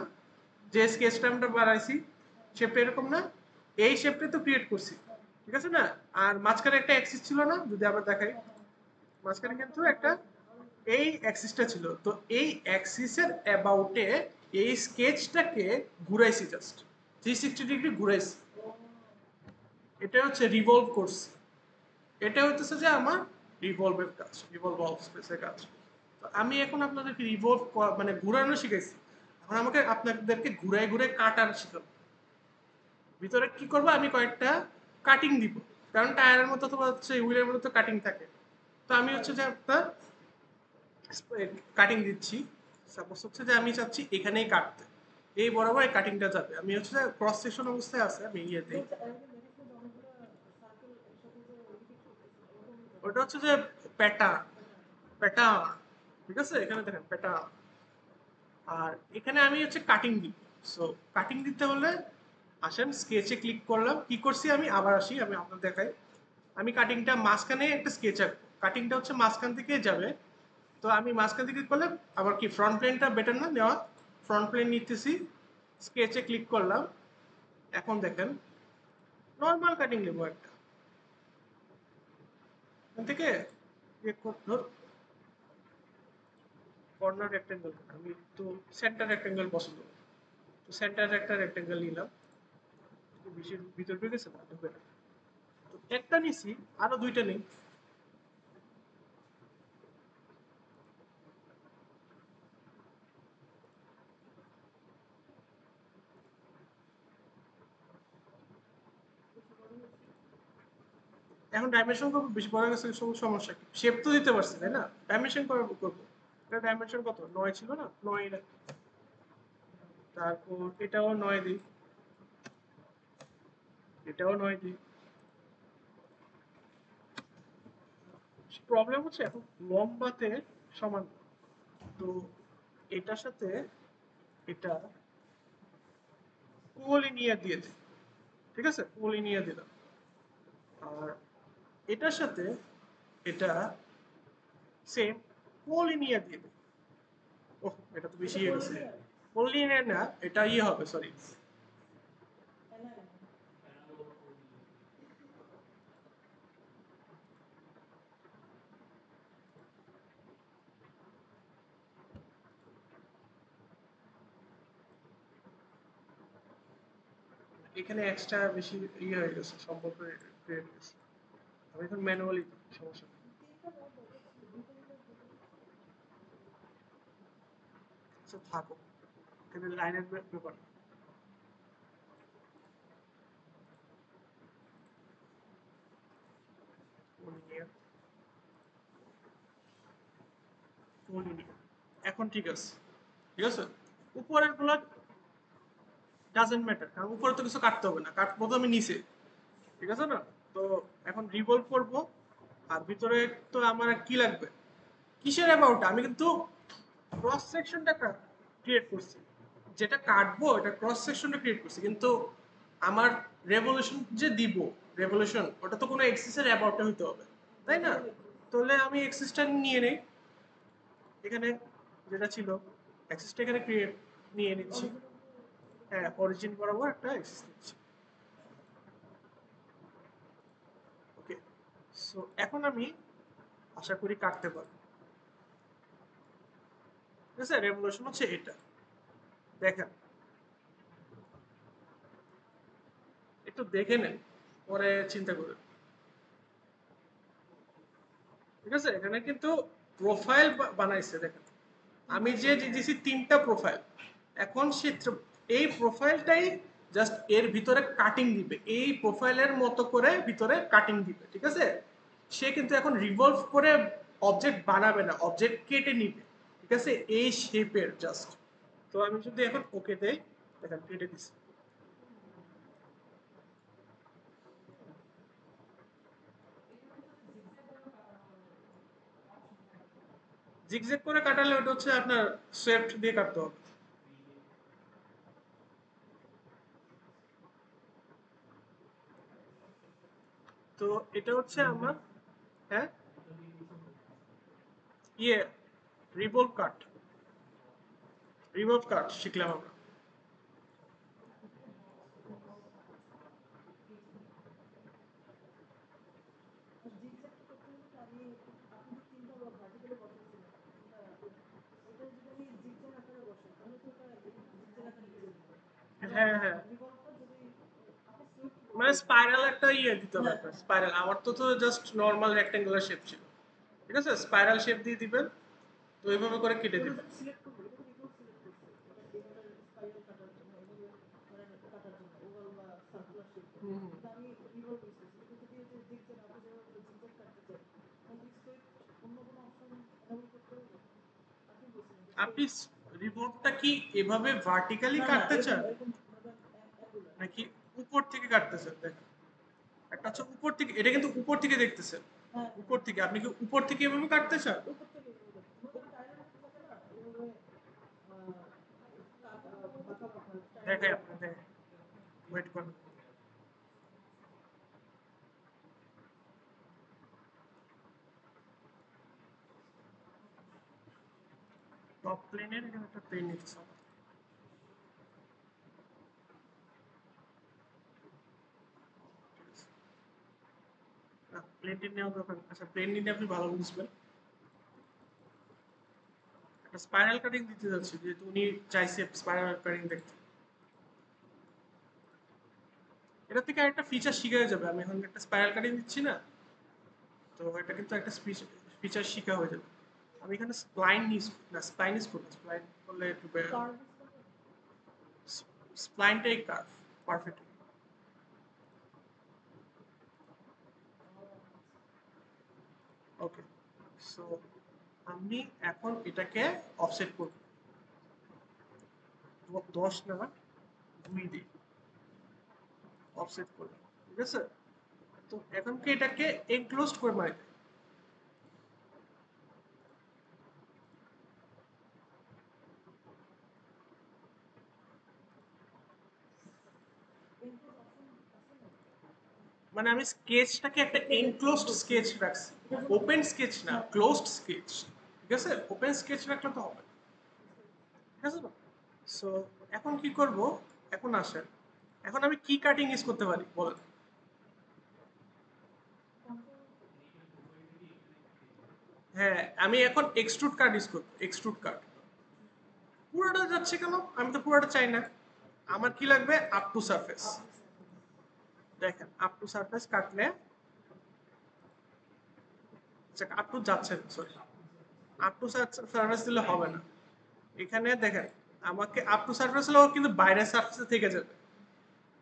যে স্কেচটা আমরা বানাইছি শেপটা এরকম না? এই শেপটা তো ক্রিয়েট করছি, ঠিক আছে না? আর মাঝখানে একটা অ্যাক্সিস ছিল না, যদি আবার দেখাই, মাঝখানে কিন্তু একটা এই অ্যাক্সিসটা ছিল, তো এই অ্যাক্সিসের অ্যাবাউটে এই স্কেচটাকে ঘুরাইছি, জাস্ট 360 ডিগ্রি ঘুরাইছি। এটা হচ্ছে রিভলভ করছি, এটা হচ্ছে যে আমার রিভলভের কাজ, রিভলভ অফ স্পেসের কাজ। তো আমি এখন আপনাদেরকে রিভলভ মানে ঘুরানো শিখাইছি, এখন আমাকে আপনাদেরকে ঘুরায় ঘুরে কাটার শিখাবো। ভিতরে কি করবো, আমি কয়েকটা কাটিং দিব, কারণ টায়ারের মতো তো হচ্ছে হুইলের মতো তো কাটিং থাকে। তো আমি হচ্ছে যে আপনার কাটিং দিচ্ছি, সাপোজ হচ্ছে যে আমি চাচ্ছি এখানেই কাটতে, এই বরাবর এই কাটিংটা যাবে, আমি হচ্ছে যে ক্রস সেকশন অবস্থায় আছে, আমি ইয়ে দিই, ওটা হচ্ছে যে প্যাটার্ন, প্যাটার্ন। ঠিক আছে, এখানে দেখেন প্যাটার্ন, আর এখানে আমি হচ্ছে কাটিং দিই। সো কাটিং দিতে হলে আসেন স্কেচে ক্লিক করলাম, কি করছি আমি আবার আসি, আমি আপনাদের দেখাই। আমি কাটিংটা মাঝখানে একটা স্কেচ আঁকবো, কাটিংটা হচ্ছে মাঝখান থেকে যাবে, তো আমি মাঝখান থেকে করলে আবার কি ফ্রন্ট প্লেনটা বেটার না নেওয়া, ফ্রন্ট প্লেন নিতেছি, স্কেচে ক্লিক করলাম। এখন দেখেন নর্মাল কাটিং নেবো একটা, এখান থেকে কর্নার রেক্টেঙ্গেল, আমি তো সেন্টার রেক্টেঙ্গেল পছন্দ করি, তো সেন্টার একটা রেক্টেঙ্গেল নিলাম, বেশি ভিতর ঢুকে গেছে না, ঢুকে না। তো একটা নিছি, আরো দুইটা নেই। এখন ডাইমেনশন করবো, বেশি বড় গেছে সমস্যা কি, শেপ তো দিতে পারছি তাই না, ডাইমেনশন করবো করবো। এটা ডাইমেনশন কত, 9 ছিল না, 9 রাখি। তারপর এটাও 9 দিই, এটাও 9 দিই। প্রবলেম হচ্ছে এখন লম্বাতে সমান, তো এটার সাথে এটা কোলিনিয়ার দিয়ে দিই। ঠিক আছে, কোলিনিয়ার দিলাম, আর এটার সাথে এটা সেম কোলিনিয়ার দিয়ে দিই। ওহ, এটা তো বেশি হয়ে গেছে। ফুল লিনিয়ার না, এটা ইয়ে হবে, সরি। এখানে এক্সট্রা বেশি ইয়ে হয়ে গেছে, সম্পর্ক ক্রিয়েট গেছে। আমি এখন ম্যানুয়ালি, সমস্যা নেই। আচ্ছা থাকো, এখানে লাইনের ব্যাপার। লিনিয়ার, ফুল লিনিয়ার, এখন ঠিক আছে। ঠিক আছে, উপরের গুলো ডাজেন্ট ম্যাটার, কারণ উপরে তো কিছু কাটতে হবে না, কাটবো তো আমি নিচে। ঠিক আছে না? তো এখন রিভলভ করব। আর ভিতরে তো আমার আর কি লাগবে, কিসের অ্যামাউন্ট, আমি কিন্তু ক্রস সেকশনটা ক্রিয়েট করছি। যেটা কাটবো এটা ক্রস সেকশনটা ক্রিয়েট করছি, কিন্তু আমার রেভলিউশন যে দিব, রেভলিউশন ওটা তো কোনো এক্সিসের অ্যাবাউটে হইতে হবে, তাই না? তাহলে আমি এক্সিসটা নিয়ে নেই, এখানে যেটা ছিল এক্সিসটা এখানে ক্রিয়েট নিয়ে নিচ্ছি। হ্যাঁ, অরিজিন বরাবর একটা এক্সিস নিচ্ছি। ওকে, সো এখন আমি আশা করি কাটতে পারবো। ঠিক আছে, রেভলিউশন হচ্ছে এটা, দেখেন, একটু দেখে নেন, পরে চিন্তা করেন। ঠিক আছে, এখানে কিন্তু প্রোফাইল বানাইছে, দেখেন আমি যে দিয়েছি তিনটা প্রোফাইল। এখন সে এই প্রোফাইলটাই জাস্ট এর ভিতরে কাটিং দিবে, এই প্রোফাইলের মতো করে ভিতরে কাটিং দিবে। ঠিক আছে, সে কিন্তু এখন রিভলভ করে অবজেক্ট বানাবে না, অবজেক্ট কেটে নিবে। ঠিক আছে, এই শেপের জাস্ট। তো আমি যদি এখন ওকে দেই, দেখেন কেটে দিছি। জিগজ্যাগ করে কাটালে ওটা হচ্ছে আপনার সোয়েপ্ট দিয়ে কাটতে হবে। তো এটা হচ্ছে আমার, হ্যাঁ, ইয়ে রিভলভ কাট, রিভলভ কাট শিখলাম আমরা। হ্যাঁ হ্যাঁ, মানে স্পাইরাল একটা ইয়ে দিতে হবে আপনার, স্পাইরাল। আমার তো তো জাস্ট নর্মাল রেক্ট্যাঙ্গুলার শেপ ছিল। ঠিক আছে, স্পাইরাল শেপ দিয়ে দিবেন, তো এইভাবে করে কেটে দিবেন। হুম হুম। আপনি রিবোর্ডটা কি এভাবে ভার্টিক্যালি কাটতে চান, নাকি উপর থেকে কাটতে চান? দেখেন, একটা হচ্ছে উপর থেকে, এটা কিন্তু উপর থেকে দেখতেছেন, উপর থেকে আপনি কি উপর থেকে এভাবে কাটতে চান? দেখাই আপনি, দেখেন, ওয়েট করেন। টপ প্লেনের এখানে একটা প্লেন নিচ্ছে, প্লেনটি নেওয়া দরকার। আচ্ছা, প্লেন নিলে আপনি ভালো বুঝবেন। একটা স্পাইরাল কাটিং দিতে যাচ্ছি, যেহেতু উনি চাইছে স্পাইরাল কাটিং দেখতে। এটা থেকে একটা ফিচার শিখা হয়ে যাবে, আমি এখন একটা স্পাইরাল কাটিং দিচ্ছি না, তো এটা কিন্তু একটা ফিচার শিখা হয়ে যাবে। আমি এখানে স্প্লাইন ইউজ না, স্প্লাইন ইউজ করবো, স্প্লাইন করলে একটু স্প্লাইনটাই কার্ভ পারফেক্ট। ওকে, সো আমি এখন এটাকে অফসেট করব, 10 না 2 দিয়ে অফসেট করব। ঠিক আছে, তো এখন কি এটাকে এনক্লোজ করে মারি। মানে আমি স্কেচটাকে একটা এনক্লোজড স্কেচ রাখছি, ওপেন স্কেচ না, ক্লোজড স্কেচ। ঠিক আছে, ওপেন স্কেচ রাখলে তো হবে না। ঠিক আছে? সো এখন কি করব, এখন আসেন, এখন আমি কি কাটিং ইউজ করতে পারি বলেন? হ্যাঁ, আমি এখন এক্সট্রুড কাট ইউজ করব, এক্সট্রুড কাট। পুরোটা যাচ্ছে কেন? আমি তো পুরোটা চাই না। আমার কি লাগবে? Up to surface. দেখেন আপ টু সারফেস কাটলে, আচ্ছা আপ টু যাচ্ছে না, সরি, আপ টু সারফেস দিলে হবে না। এখানে দেখেন, আমাকে আপ টু সারফেস হলেও কিন্তু বাইরের সারফেসে থেকে যাবে,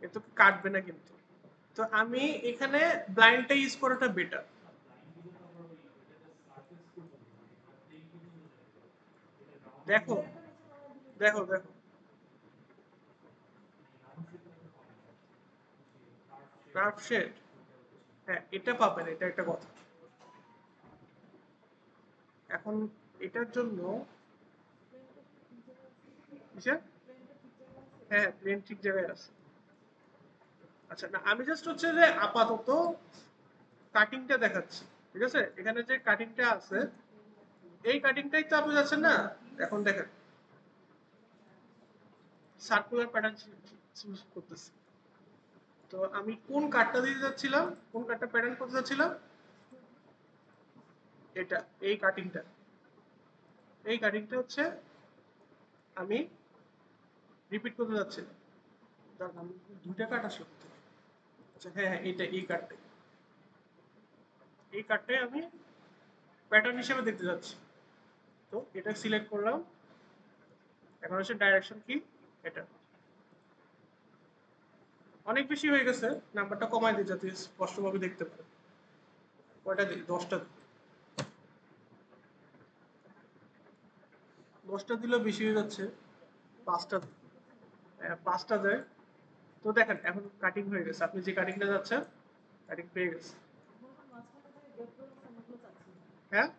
এত কাটবে না কিন্তু। তো আমি এখানে ব্লাইন্ডটা ইউজ করাটা বেটার। দেখো দেখো দেখো, কার্ভ শেড, হ্যাঁ এটা পাবেন, এটা একটা কথা। এখন এটার জন্য কিসের? হ্যাঁ প্লেন ঠিক জায়গায় আছে। আচ্ছা না, আমি জাস্ট হচ্ছে যে আপাতত কাটিংটা দেখাচ্ছি, ঠিক আছে? এখানে যে কাটিংটা আছে, এই কাটিংটাই তো আপনি যাচ্ছেন না। এখন দেখেন সার্কুলার প্যাটার্ন চুজ করতেছি। তো আমি কোন কাটটা দিতে যাচ্ছিলাম, কোন কাটটা প্যাটার্ন করতে যাচ্ছিলাম? এটা, এই কাটিংটা, এই কাটিংটা হচ্ছে আমি রিপিট করতে যাচ্ছিলাম। দাঁড়ান, আমি দুইটা কাট আসলো কোথায়? আচ্ছা হ্যাঁ হ্যাঁ, এইটা, এই কাটটাই, এই কাটটাই আমি প্যাটার্ন হিসেবে দেখতে যাচ্ছি। তো এটা সিলেক্ট করলাম। এখন হচ্ছে ডাইরেকশন কি, এটা অনেক বেশি হয়ে গেছে, নাম্বারটা কমাই দিই যাতে স্পষ্টভাবে দেখতে পারে। কয়টা দিই? 10টা। 10টা দিলেও বেশি হয়ে যাচ্ছে। 5টা, 5টা দেয়। তো দেখেন এখন কাটিং হয়ে গেছে, আপনি যে কাটিংটা যাচ্ছেন কাটিং পেয়ে গেছে। হ্যাঁ,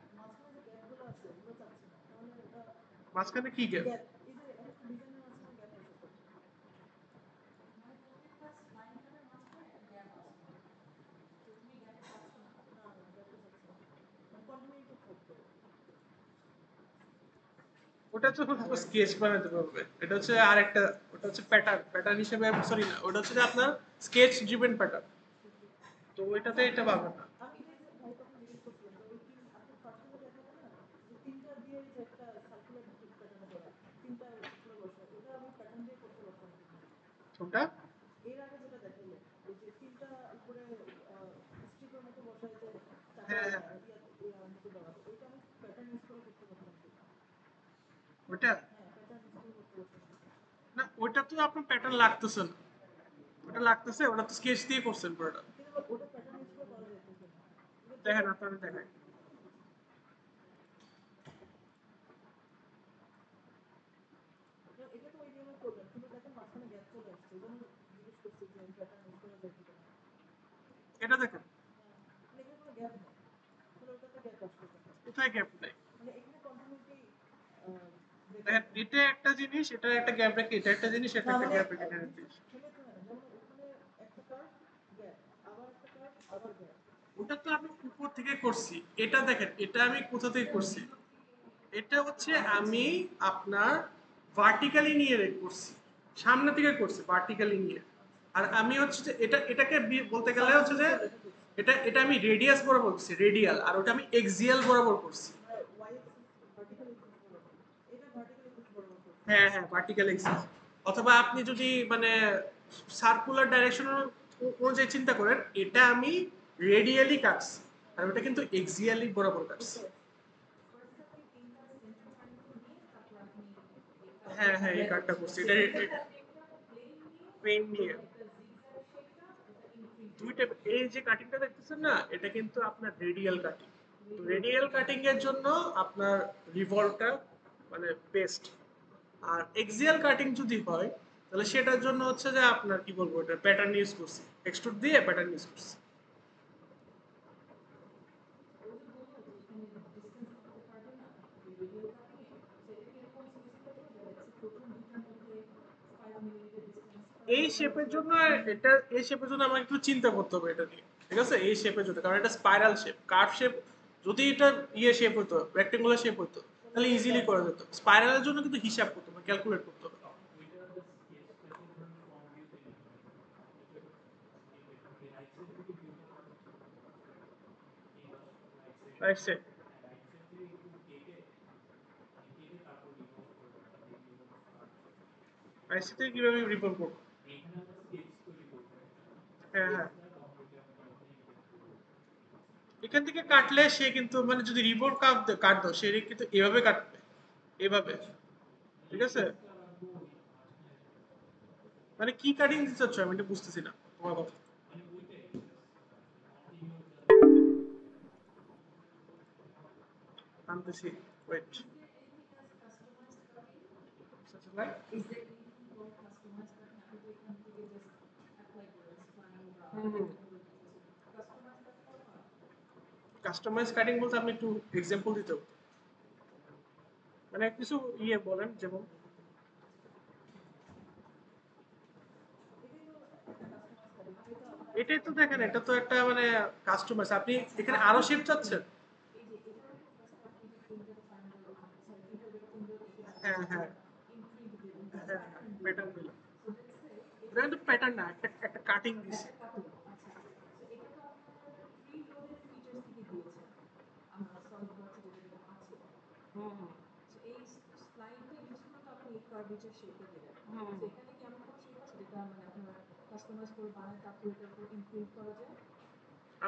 মাঝখানে কি গ্যাপ? ওটা তো স্কেচ বানাতে পারবে, এটা হচ্ছে আরেকটা, ওটা হচ্ছে প্যাটার্ন, প্যাটার্ন হিসেবে, সরি না, ওটা হচ্ছে যে আপনার স্কেচ ড্রিভেন প্যাটার্ন। তো ওইটাতে এটা পাবে না। কোনটা? হ্যাঁ হ্যাঁ, ওটা না, ওটা তো আপনার প্যাটার্ন লাগতেছে না। ওটা লাগতেছে, ওটা তো স্কেচ দিয়ে করছেন পুরোটা। দেখেন আপনারা দেখেন, এটা দেখেন কোথায় গ্যাপ নেই। দেখেন এটা একটা জিনিস, এটা একটা গ্যাপ রেখে, এটা একটা জিনিস, এটা একটা গ্যাপ রেখে, এটা একটা জিনিস। ওটা তো আমি উপর থেকে করছি। এটা দেখেন, এটা আমি কোথা থেকে করছি? এটা হচ্ছে আমি আপনার ভার্টিক্যালি নিয়ে করছি, সামনে থেকে করছি ভার্টিক্যালি নিয়ে। আর আমি হচ্ছে যে এটা, এটাকে বলতে গেলে হচ্ছে যে এটা, এটা আমি রেডিয়াস বরাবর করছি, রেডিয়াল, আর ওটা আমি এক্সিয়াল বরাবর করছি। হ্যাঁ হ্যাঁ, ভার্টিক্যাল এক্সিস। অথবা আপনি যদি মানে সার্কুলার ডাইরেকশন অনুযায়ী চিন্তা করেন, এটা আমি রেডিয়ালি কাটছি, আর ওটা কিন্তু এক্সিয়ালি বরাবর কাটছি। হ্যাঁ হ্যাঁ, এই কাটটা করছি, এটা পেন নিয়ে দুইটা। এই যে কাটিংটা দেখতেছেন না, এটা কিন্তু আপনার রেডিয়াল কাটিং। তো রেডিয়াল কাটিং এর জন্য আপনার রিভলভটা মানে বেস্ট। আর এক্সিয়াল কাটিং যদি হয়, তাহলে সেটার জন্য হচ্ছে যে আপনার কি বলবো, এটা প্যাটার্ন ইউজ করছি, এক্সট্রুড দিয়ে প্যাটার্ন ইউজ করছি। এই শেপের জন্য, এটা এই শেপের জন্য আমার একটু চিন্তা করতে হবে এটা নিয়ে, ঠিক আছে? এই শেপের জন্য, কারণ এটা স্পাইরাল শেপ, কার্ভ শেপ। যদি এটা ইয়ে শেপ হতো, রেক্টেঙ্গুলার শেপ হতো, তাহলে ইজিলি করা যেত। স্পাইরালের জন্য কিন্তু হিসাব করতে হবে, ক্যালকুলেট করতে হবে। রাইট সাইড রাইট সাইড থেকে কিভাবে রিপোর্ট করবো? হ্যাঁ হ্যাঁ, এখান থেকে কাটলে সে কিন্তু মানে যদি রিপোর্ট কাটতো সে কিন্তু এভাবে কাটবে, এভাবে। ঠিক আছে, মানে কি কাটিং দিতে চাচ্ছ আমি এটা বুঝতেছি না তোমার কথা। আনতেছি, ওয়েট। কাস্টমাইজ কাটিং বলতে আপনি একটু এক্সাম্পল দিতে হবে। মানে কিছু ইয়ে বলেন যেমন। এটাই তো দেখেন, এটা তো একটা মানে কাস্টমাইজ। আপনি এখানে আরো শেপ চাচ্ছেন। হ্যাঁ হ্যাঁ হ্যাঁ, প্যাটার্ন দিলাম। এটা কিন্তু প্যাটার্ন না, একটা একটা কাটিং দিছি। হুম হুম হুম।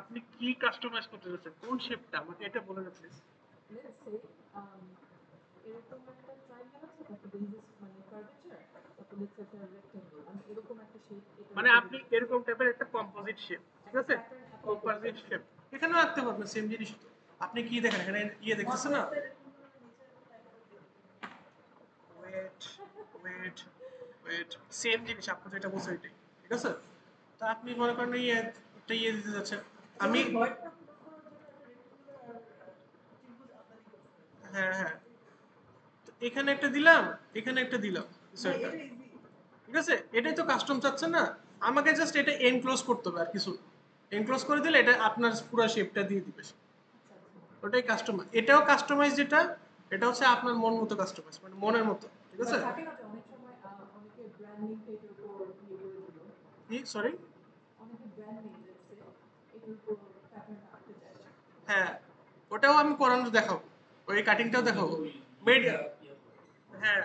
আপনি কি কাস্টমাইজ করতে চাচ্ছেন, কোন শেপটা আমাকে এটা বলে গেছে? মানে আপনি এরকম টাইপের একটা কম্পোজিট শেপ, ঠিক আছে, কম্পোজিট শেপ এখানেও রাখতে পারবেন, সেম জিনিস তো। আপনি কি দেখেন এখানে ইয়ে দেখতেছেন না? ওয়েট ওয়েট ওয়েট, সেম জিনিস আপনি যেটা বলছেন এটাই, ঠিক আছে। তা আপনি মনে করেন ইয়ে একটা ইয়ে দিতে যাচ্ছেন। আমি হ্যাঁ হ্যাঁ, তো এখানে একটা দিলাম, এখানে একটা দিলাম, কিছু একটা। ঠিক আছে, এটাই তো কাস্টম চাচ্ছেন না? আমাকে জাস্ট এটা এনক্লোজ করতে হবে আর কিছু। এনক্লোজ করে দিলে এটা আপনার পুরো শেপটা দিয়ে দিবে সে। ওটাই কাস্টমাইজ। এটাও কাস্টমাইজ যেটা, এটা হচ্ছে আপনার মন মতো কাস্টমাইজ, মানে মনের মতো। ঠিক আছে, কি সরি? হ্যাঁ, ওটাও আমি করানো দেখাবো, ওই কাটিংটাও দেখাবো। মেড, হ্যাঁ,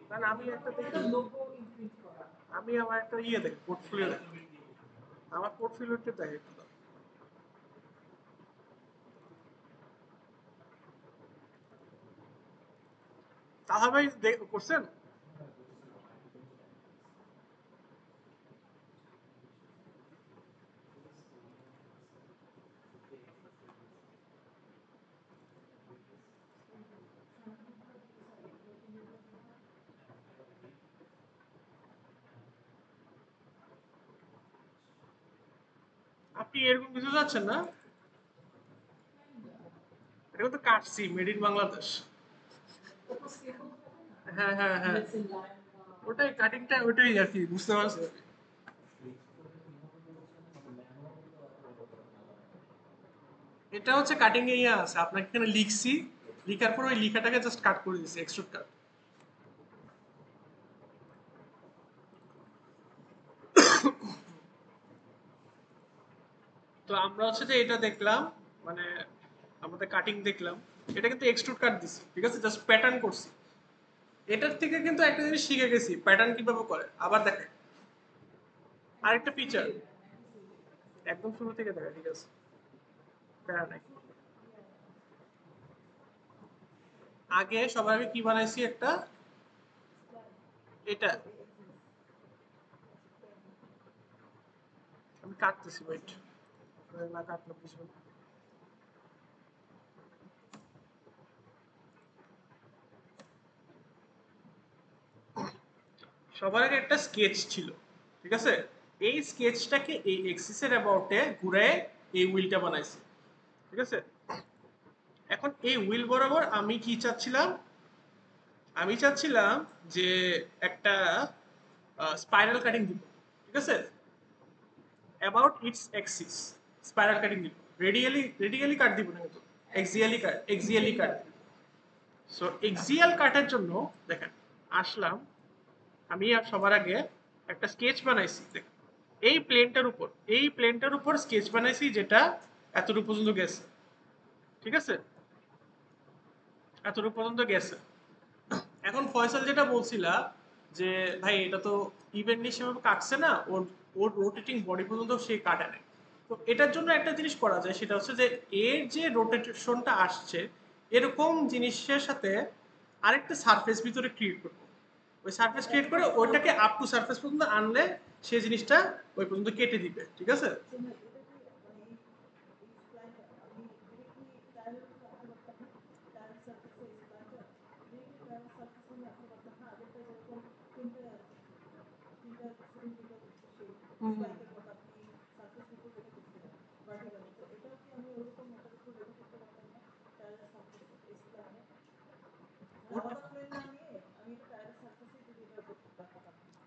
কারণ আমি একটা দেখি, আমি আমার একটা ইয়ে দেখি, পোর্টফোলিও দেখি, আমার পোর্টফোলিওতে দেখে একটু দাও। তাহা ভাই করছেন? আপনি এরকম কিছু যাচ্ছেন না? এটা তো কাটছি, মেড ইন বাংলাদেশ। হ্যাঁ হ্যাঁ হ্যাঁ, ওটাই কাটিংটা, ওটাই আর কি, বুঝতে পারছি। এটা হচ্ছে কাটিং এ ইয়ে আছে, আপনাকে এখানে লিখছি, লিখার পর ওই লিখাটাকে জাস্ট কাট করে দিচ্ছি, এক্সট্রুড কাট। তো আমরা হচ্ছে যে এটা দেখলাম, মানে আমাদের কাটিং দেখলাম, এটা কিন্তু এক্সট্রুড কাট দিছি, ঠিক আছে, জাস্ট প্যাটার্ন করছি। এটার থেকে কিন্তু একটা জিনিস শিখে গেছি, প্যাটার্ন কিভাবে করে। আবার দেখেন আরেকটা ফিচার, একদম শুরু থেকে দেখে, ঠিক আছে, প্যারা নাই। আগে সবার আগে কি বানাইছি একটা, এটা আমি কাটতেছি, ওয়েট, না কাটলে বুঝবেন। সবার আগে একটা স্কেচ ছিল, ঠিক আছে। এই স্কেচটাকে এই এক্সিসের অ্যাবাউটে ঘুরে এই হুইলটা বানাইছি, ঠিক আছে। এখন এই হুইল বরাবর আমি কি চাচ্ছিলাম, আমি চাচ্ছিলাম যে একটা স্পাইরাল কাটিং দিব, ঠিক আছে, about it's axis. Spiral cutting দিব, রেডিয়ালি রেডিয়ালি কাট দিব না, কিন্তু এক্সিয়ালি কাট, এক্সিয়ালি কাট। সো এক্সিয়াল কাটের জন্য দেখেন আসলাম আমি আর সবার আগে একটা স্কেচ বানাইছি দেখেন এই প্লেনটার উপর স্কেচ বানাইছি যেটা এতটুকু পর্যন্ত গেছে ঠিক আছে এতটুকু পর্যন্ত গেছে এখন ফয়সাল যেটা বলছিলা যে ভাই এটা তো ইভেন্টলি সেভাবে কাটছে না ওর ওর রোটেটিং বডি পর্যন্ত সে কাটে নাই তো এটার জন্য একটা জিনিস করা যায় সেটা হচ্ছে যে এর যে রোটেশনটা আসছে এরকম জিনিসের সাথে আরেকটা সারফেস ভিতরে ক্রিয়েট করবো ওই সারফেস ক্রিয়েট করে ওইটাকে আপ টু সারফেস পর্যন্ত আনলে সেই জিনিসটা ওই পর্যন্ত কেটে দিবে ঠিক আছে হুম, হুম।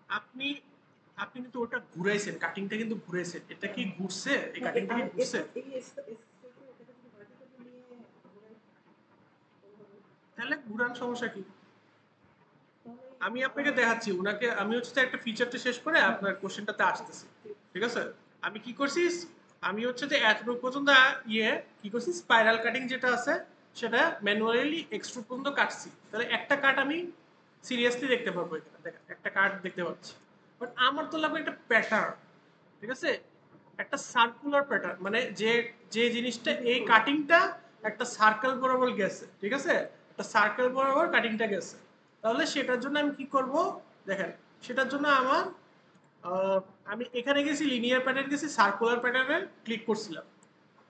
আপনি আপনি কিন্তু ওটা ঘুরাইছেন কাটিংটা কিন্তু ঘুরাইছেন এটা কি ঘুরছে এই কাটিংটা কি ঘুরছে তাহলে ঘুরান সমস্যা কি আমি আপনাকে দেখাচ্ছি ওনাকে আমি হচ্ছে যে একটা ফিচারটা শেষ করে আপনার কোশ্চেনটাতে আসতেছি ঠিক আছে আমি কি করছি আমি হচ্ছে যে এতটুকু পর্যন্ত কি করছি স্পাইরাল কাটিং যেটা আছে সেটা ম্যানুয়ালি এক্সট্রুড পর্যন্ত কাটছি তাহলে একটা কাট আমি সিরিয়াসলি দেখতে পারবো এখানে দেখেন একটা কাট দেখতে পাচ্ছি বাট আমার তো লাগবে একটা প্যাটার্ন ঠিক আছে একটা সার্কুলার প্যাটার্ন মানে যে যে জিনিসটা এই কাটিংটা একটা সার্কেল বরাবর গেছে ঠিক আছে একটা সার্কেল বরাবর কাটিংটা গেছে তাহলে সেটার জন্য আমি কি করব দেখেন সেটার জন্য আমার আহ, আমি এখানে গেছি লিনিয়ার প্যাটার্ন গেছি সার্কুলার প্যাটার্নে ক্লিক করছিলাম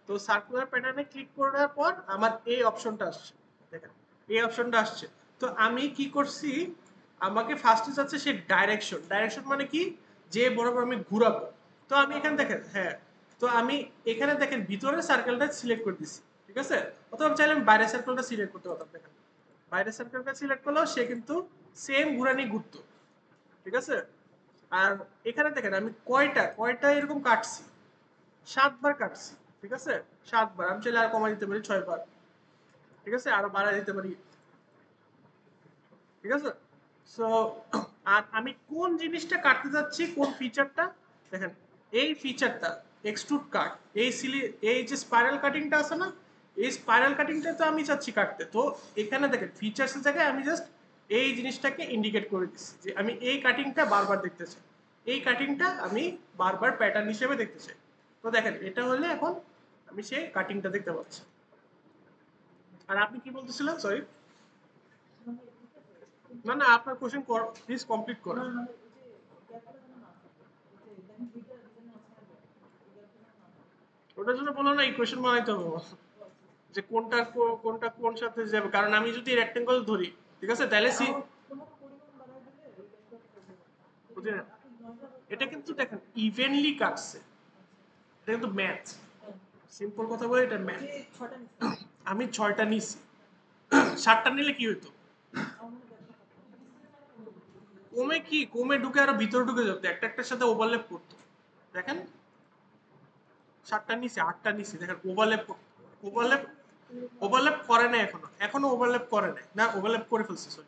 তো সার্কুলার প্যাটার্নে ক্লিক করার পর আমার এই অপশনটা আসছে দেখেন এই অপশনটা আসছে তো আমি কি করছি আমাকে ফার্স্টে যাচ্ছে সে ডাইরেকশন ডাইরেকশন মানে কি যে বরাবর আমি ঘুরাবো তো আমি এখানে দেখেন হ্যাঁ তো আমি এখানে দেখেন ভিতরের সার্কেলটা সিলেক্ট করে দিছি ঠিক আছে অথবা আমি চাইলে আমি বাইরের সার্কেলটা সিলেক্ট করতে পারতাম দেখেন বাইরের সার্কেলটা সিলেক্ট করলেও সে কিন্তু সেম ঘুরানি ঘুরতো ঠিক আছে আর এখানে দেখেন আমি কয়টা কয়টা এরকম কাটছি 7 বার কাটছি ঠিক আছে 7 বার আমি চাইলে আর কমাই দিতে পারি 6 বার ঠিক আছে আরো বাড়াই দিতে পারি ঠিক আছে সো আর আমি কোন জিনিসটা কাটতে যাচ্ছি কোন ফিচারটা দেখেন এই ফিচারটা এক্সট্রুড কাট এই যে স্পাইরাল কাটিংটা আছে না এই স্পাইরাল কাটিংটা তো আমি চাচ্ছি কাটতে তো এখানে দেখেন ফিচার্সের জায়গায় আমি জাস্ট এই জিনিসটাকে ইন্ডিকেট করে দিচ্ছি যে আমি এই কাটিংটা বারবার দেখতে চাই এই কাটিংটা আমি বারবার প্যাটার্ন হিসেবে দেখতে চাই তো দেখেন এটা হলে এখন আমি সেই কাটিংটা দেখতে পাচ্ছি আর আপনি কি বলতেছিলেন সরি না না আপনার কোশ্চেন প্লিজ কমপ্লিট করুন ওটার জন্য বলো না ইকুয়েশন বানাইতে হবে আমার। যে কোনটা কোন সাথে যাবে কারণ আমি যদি রেক্টেঙ্গল ধরি ঠিক আছে তাহলে বুঝলেন? এটা কিন্তু দেখেন ইভেনলি কাটছে এটা কিন্তু ম্যাথ সিম্পল কথা বলে এটা ম্যাথ আমি 6টা নিছি 7টা নিলে কি হতো কমে কি কমে ঢুকে আরো ভিতরে ঢুকে যেত একটা একটার সাথে ওভারল্যাপ করতো দেখেন 7টা নিছি 8টা নিছি দেখেন ওভারল্যাপ ওভারল্যাপ করে নাই এখনো ওভারল্যাপ করে নাই না ওভারল্যাপ করে ফেলছে সরি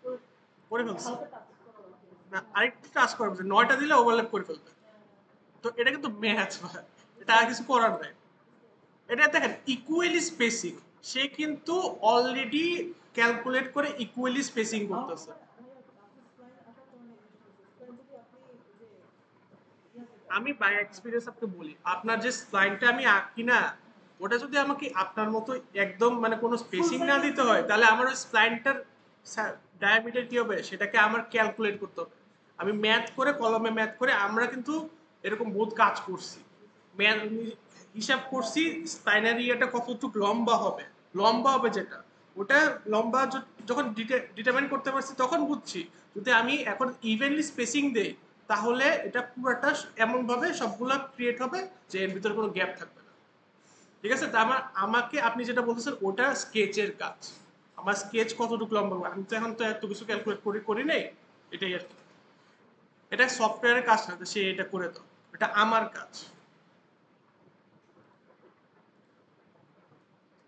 করে ফেলছে না আরেকটু টাচ করবে যে 9টা দিলে ওভারল্যাপ করে ফেলবে তো এটা কিন্তু ম্যাথ ভাই এটা আর কিছু করার নাই এটা দেখেন ইকুয়ালি স্পেসিং সে কিন্তু অলরেডি ক্যালকুলেট করে ইকুয়ালি স্পেসিং করতেছে আমি বাই এক্সপিরিয়েন্স আপনাকে বলি আপনার যে স্প্লাইনটা আমি আঁকি না ওটা যদি আমাকে আপনার মতো একদম মানে কোনো স্পেসিং না দিতে হয় তাহলে আমার ওই স্প্লাইনটার ডায়ামিটার কি হবে সেটাকে আমার ক্যালকুলেট করতে হবে আমি ম্যাথ করে কলমে ম্যাথ করে আমরা কিন্তু এরকম বহুত কাজ করছি ম্যাথ হিসাব করছি স্পাইনার ইয়াটা কতটুকু লম্বা হবে যেটা ওটা লম্বা যখন ডিটারমাইন করতে পারছি তখন বুঝছি যদি আমি এখন ইভেনলি স্পেসিং দেই তাহলে এটা পুরোটা এমন ভাবে সবগুলা ক্রিয়েট হবে যে এর ভিতরে কোনো গ্যাপ থাকবে না ঠিক আছে তা আমাকে আপনি যেটা বলতেছেন ওটা স্কেচের কাজ আমার স্কেচ কতটুকু লম্বা হবে আমি তো এখন তো এত কিছু ক্যালকুলেট করি নাই এটাই আর কি এটা সফটওয়্যারের কাজ না সে এটা করে দাও এটা আমার কাজ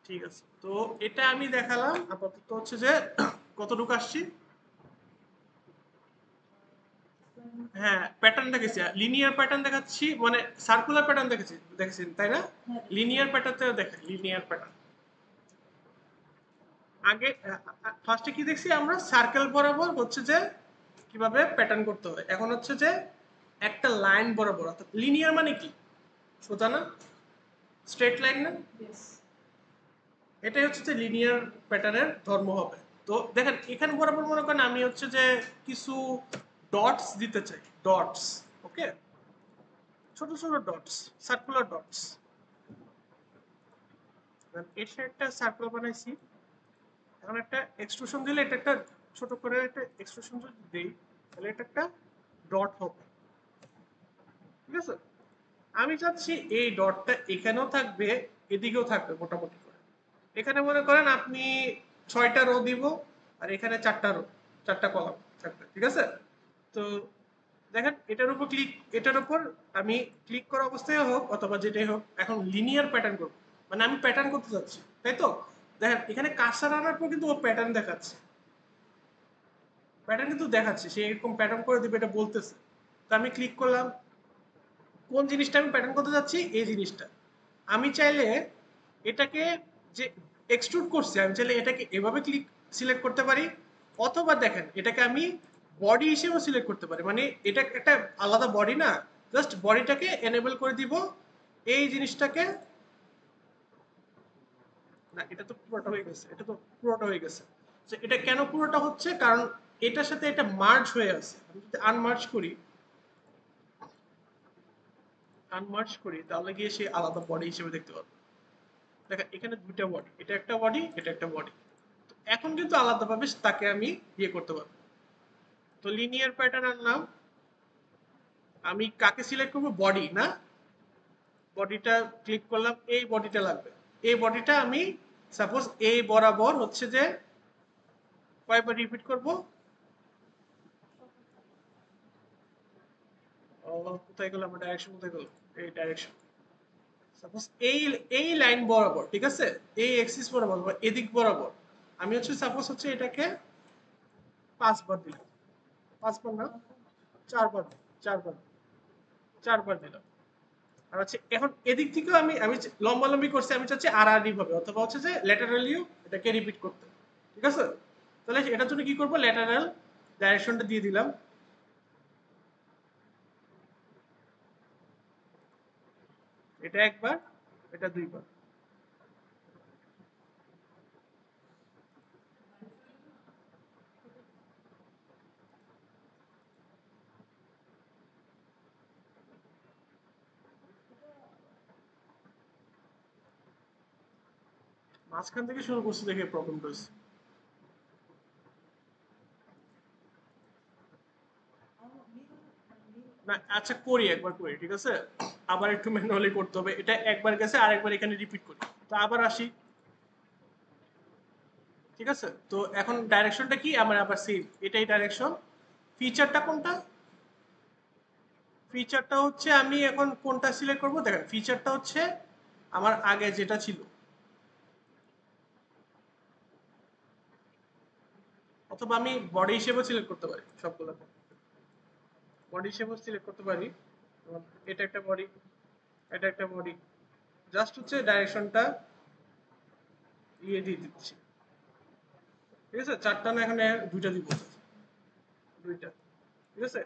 ঠিক আছে তো এটা আমি দেখালাম আপাতত হচ্ছে যে কতটুকু আসছি? হ্যাঁ, প্যাটার্ন দেখেছি, লিনিয়ার প্যাটার্ন দেখাচ্ছি, মানে সার্কুলার প্যাটার্ন দেখেছেন তাই না? লিনিয়ার প্যাটার্নতেও দেখেন, লিনিয়ার প্যাটার্ন আগে ফার্স্টে কি দেখছি আমরা, সার্কেল বরাবর হচ্ছে যে কিভাবে প্যাটার্ন করতে হয়। এখন হচ্ছে যে একটা লাইন বরাবর, অর্থাৎ লিনিয়ার মানে কি, সোজা না, স্ট্রেট লাইন না, এটাই হচ্ছে যে লিনিয়ার প্যাটার্নের ধর্ম হবে। তো দেখেন এখানে বরাবর মনে করেন আমি হচ্ছে যে কিছু ডটস দিতে চাই, ডটস, ওকে, ছোট ছোট ডটস, সার্কুলার ডটস। এর একটা সার্কেল বানাইছি, এখন একটা এক্সট্রুশন দিলে এটা একটা ছোট করে একটা এক্সট্রুশন যদি দেই তাহলে এটা একটা ডট হবে, ঠিক আছে? আমি চাচ্ছি এই ডটটা এখানেও থাকবে, এদিকেও থাকবে মোটামুটি করে। এখানে মনে করেন আপনি 6টা রো দিব, আর এখানে 4টা রো, 4টা কলাম থাকবে, ঠিক আছে? তো দেখেন এটার উপর আমি ক্লিক করা অবস্থায় হোক অথবা যেটাই হোক, এখন লিনিয়ার প্যাটার্ন করব, মানে আমি প্যাটার্ন করতে যাচ্ছি, তাই তো? দেখেন এখানে কার্সার আনার পর কিন্তু ও প্যাটার্ন দেখাচ্ছে, প্যাটার্ন কিন্তু দেখাচ্ছে, সে এরকম প্যাটার্ন করে দিবে এটা বলতেছে। তো আমি ক্লিক করলাম, কোন জিনিসটা আমি প্যাটার্ন করতে যাচ্ছি, এই জিনিসটা। আমি চাইলে এটাকে, যে এক্সট্রুড করছি, আমি চাইলে এটাকে এভাবে সিলেক্ট করতে পারি, অথবা দেখেন এটাকে আমি বডি হিসেবেও সিলেক্ট করতে পারি, মানে এটা একটা আলাদা বডি না, জাস্ট বডিটাকে এনেবল করে দিব এই জিনিসটাকে। না, এটা তো পুরোটা হয়ে গেছে, এটা তো পুরোটা হয়ে গেছে। তো এটা কেন পুরোটা হচ্ছে, কারণ এটার সাথে এটা মার্জ হয়ে আছে। আমি যদি আনমার্জ করি তাহলে গিয়ে সে আলাদা বডি হিসেবে দেখতে পারবে। দেখেন এখানে দুইটা বডি, এটা একটা বডি, এটা একটা বডি, এখন কিন্তু আলাদাভাবে তাকে আমি ইয়ে করতে পারবো। তো লিনিয়ার প্যাটার্ন আনলাম, আমি কাকে সিলেক্ট করবো, বডি না, বডিটা ক্লিক করলাম, এই বডিটা লাগবে, এই বডিটা আমি সাপোজ এই বরাবর হচ্ছে যে কয়বার রিপিট করব, কোথায় গেল আমার ডাইরেকশন, কোথায় গেল, এই ডাইরেকশন, সাপোজ এই লাইন বরাবর, ঠিক আছে, এই এক্সিস বরাবর বা এদিক বরাবর আমি হচ্ছে সাপোজ হচ্ছে এটাকে 5বার দিলাম, 5বার না, 4বার, 4বার, 4বার দিলাম। আর হচ্ছে এখন এদিক থেকেও আমি আমি লম্বালম্বি করছি, আমি চাচ্ছি আড়াআড়ি ভাবে অথবা হচ্ছে যে ল্যাটারালিও এটাকে রিপিট করতে, ঠিক আছে? তাহলে এটার জন্য কি করব, ল্যাটারাল ডাইরেকশনটা দিয়ে দিলাম, এটা একবার, এটা দুইবার। মাঝখান থেকে শুরু করছি দেখে প্রবলেমটা হয়েছে। না আচ্ছা, করি একবার করি, ঠিক আছে, আবার একটু ম্যানুয়ালি করতে হবে, এটা একবার গেছে আর একবার এখানে রিপিট করি, তো আবার আসি, ঠিক আছে? তো এখন ডাইরেকশনটা কি আমার, আবার সেম এটাই ডাইরেকশন। ফিচারটা কোনটা, ফিচারটা হচ্ছে আমি এখন কোনটা সিলেক্ট করব, দেখেন ফিচারটা হচ্ছে আমার আগে যেটা ছিল, অথবা আমি বডি হিসেবেও সিলেক্ট করতে পারি সবগুলোকে, বডি হিসেবেও সিলেক্ট করতে পারি। যেমন এটা একটা বডি, এটা একটা বডি, জাস্ট হচ্ছে ডাইরেকশনটা ইয়ে দিয়ে দিচ্ছি, ঠিক আছে? 4টা না, এখানে 2টা দিব, 2টা, ঠিক আছে?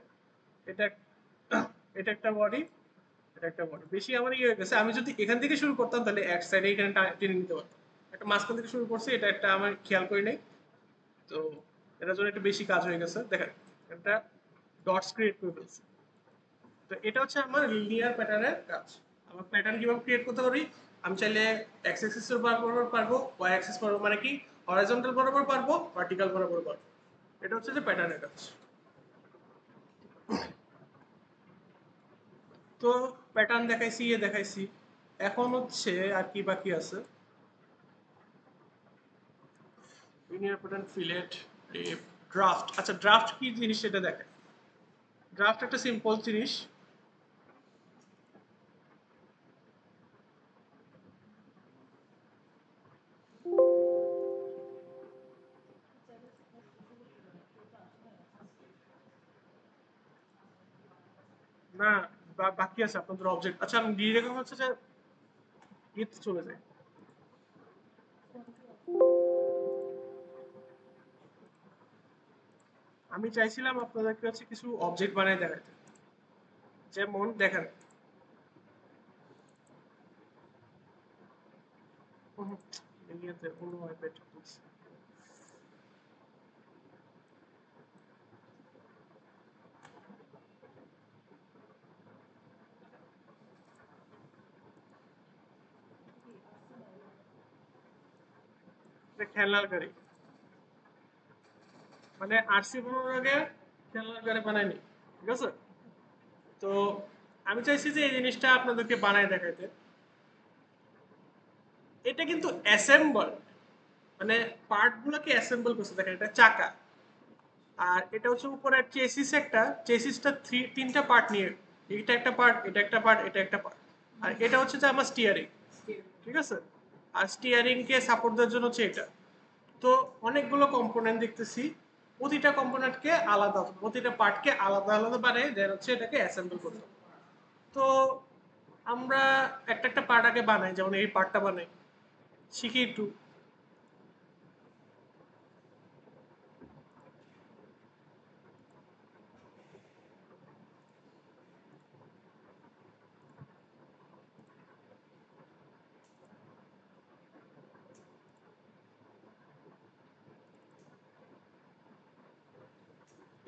এটা এটা একটা বডি, এটা একটা বডি, বেশি আমার ইয়ে হয়ে গেছে, আমি যদি এখান থেকে শুরু করতাম তাহলে এক সাইডে এখানে টেনে নিতে পারতাম, একটা মাঝখান থেকে শুরু করছি, এটা একটা আমার খেয়াল করি নাই। তো এটার জন্য একটু বেশি কাজ হয়ে গেছে, দেখেন একটা ডটস ক্রিয়েট করে ফেলছি। তো এটা হচ্ছে আমার লিনিয়ার প্যাটার্নের কাজ। আমার প্যাটার্ন কিভাবে ক্রিয়েট করতে পারি, আমি চাইলে এক্স অ্যাক্সিসের বরাবর পারবো, ওয়াই অ্যাক্সিস বরাবর, মানে কি হরাইজন্টাল বরাবর পারবো, ভার্টিক্যাল বরাবর পারবো। এটা হচ্ছে যে প্যাটার্নের কাজ। তো প্যাটার্ন দেখাইছি, ইয়ে দেখাইছি, এখন হচ্ছে আর কি বাকি আছে, লিনিয়ার প্যাটার্ন, ফিলেট, ড্রাফট। আচ্ছা ড্রাফট কি জিনিস সেটা দেখেন। ড্রাফট একটা সিম্পল জিনিস, না, বাকি আছে আপনাদের অবজেক্ট। আচ্ছা আমি দিয়ে রেখে হচ্ছে যে ইতে চলে যায়। আমি চাইছিলাম আপনাদেরকে হচ্ছে কিছু অবজেক্ট বানিয়ে দেখাতে, যেমন দেখেন ইয়েতে অন্য আইপ্যাড খেলনার গাড়ি, মানে আরসি বানানোর আগে খেলনার গাড়ি বানায়নি, ঠিক আছে? তো আমি চাইছি যে এই জিনিসটা আপনাদেরকে বানায় দেখাইতে। এটা কিন্তু অ্যাসেম্বল, মানে পার্ট গুলোকে অ্যাসেম্বল করছে। দেখেন এটা চাকা, আর এটা হচ্ছে উপরে চেসিস, একটা চেসিসটা তিনটা পার্ট নিয়ে, এটা একটা পার্ট, এটা একটা পার্ট, এটা একটা পার্ট, আর এটা হচ্ছে যে আমার স্টিয়ারিং, ঠিক আছে? আর স্টিয়ারিং কে সাপোর্ট দেওয়ার জন্য হচ্ছে এটা। তো অনেকগুলো কম্পোনেন্ট দেখতেছি, প্রতিটা কম্পোনেন্টকে আলাদা, প্রতিটা পার্টকে আলাদা আলাদা বানিয়ে দেন হচ্ছে এটাকে অ্যাসেম্বল করতে হবে। তো আমরা একটা একটা পার্ট আগে বানাই, যেমন এই পার্টটা বানাই, শিখি একটু।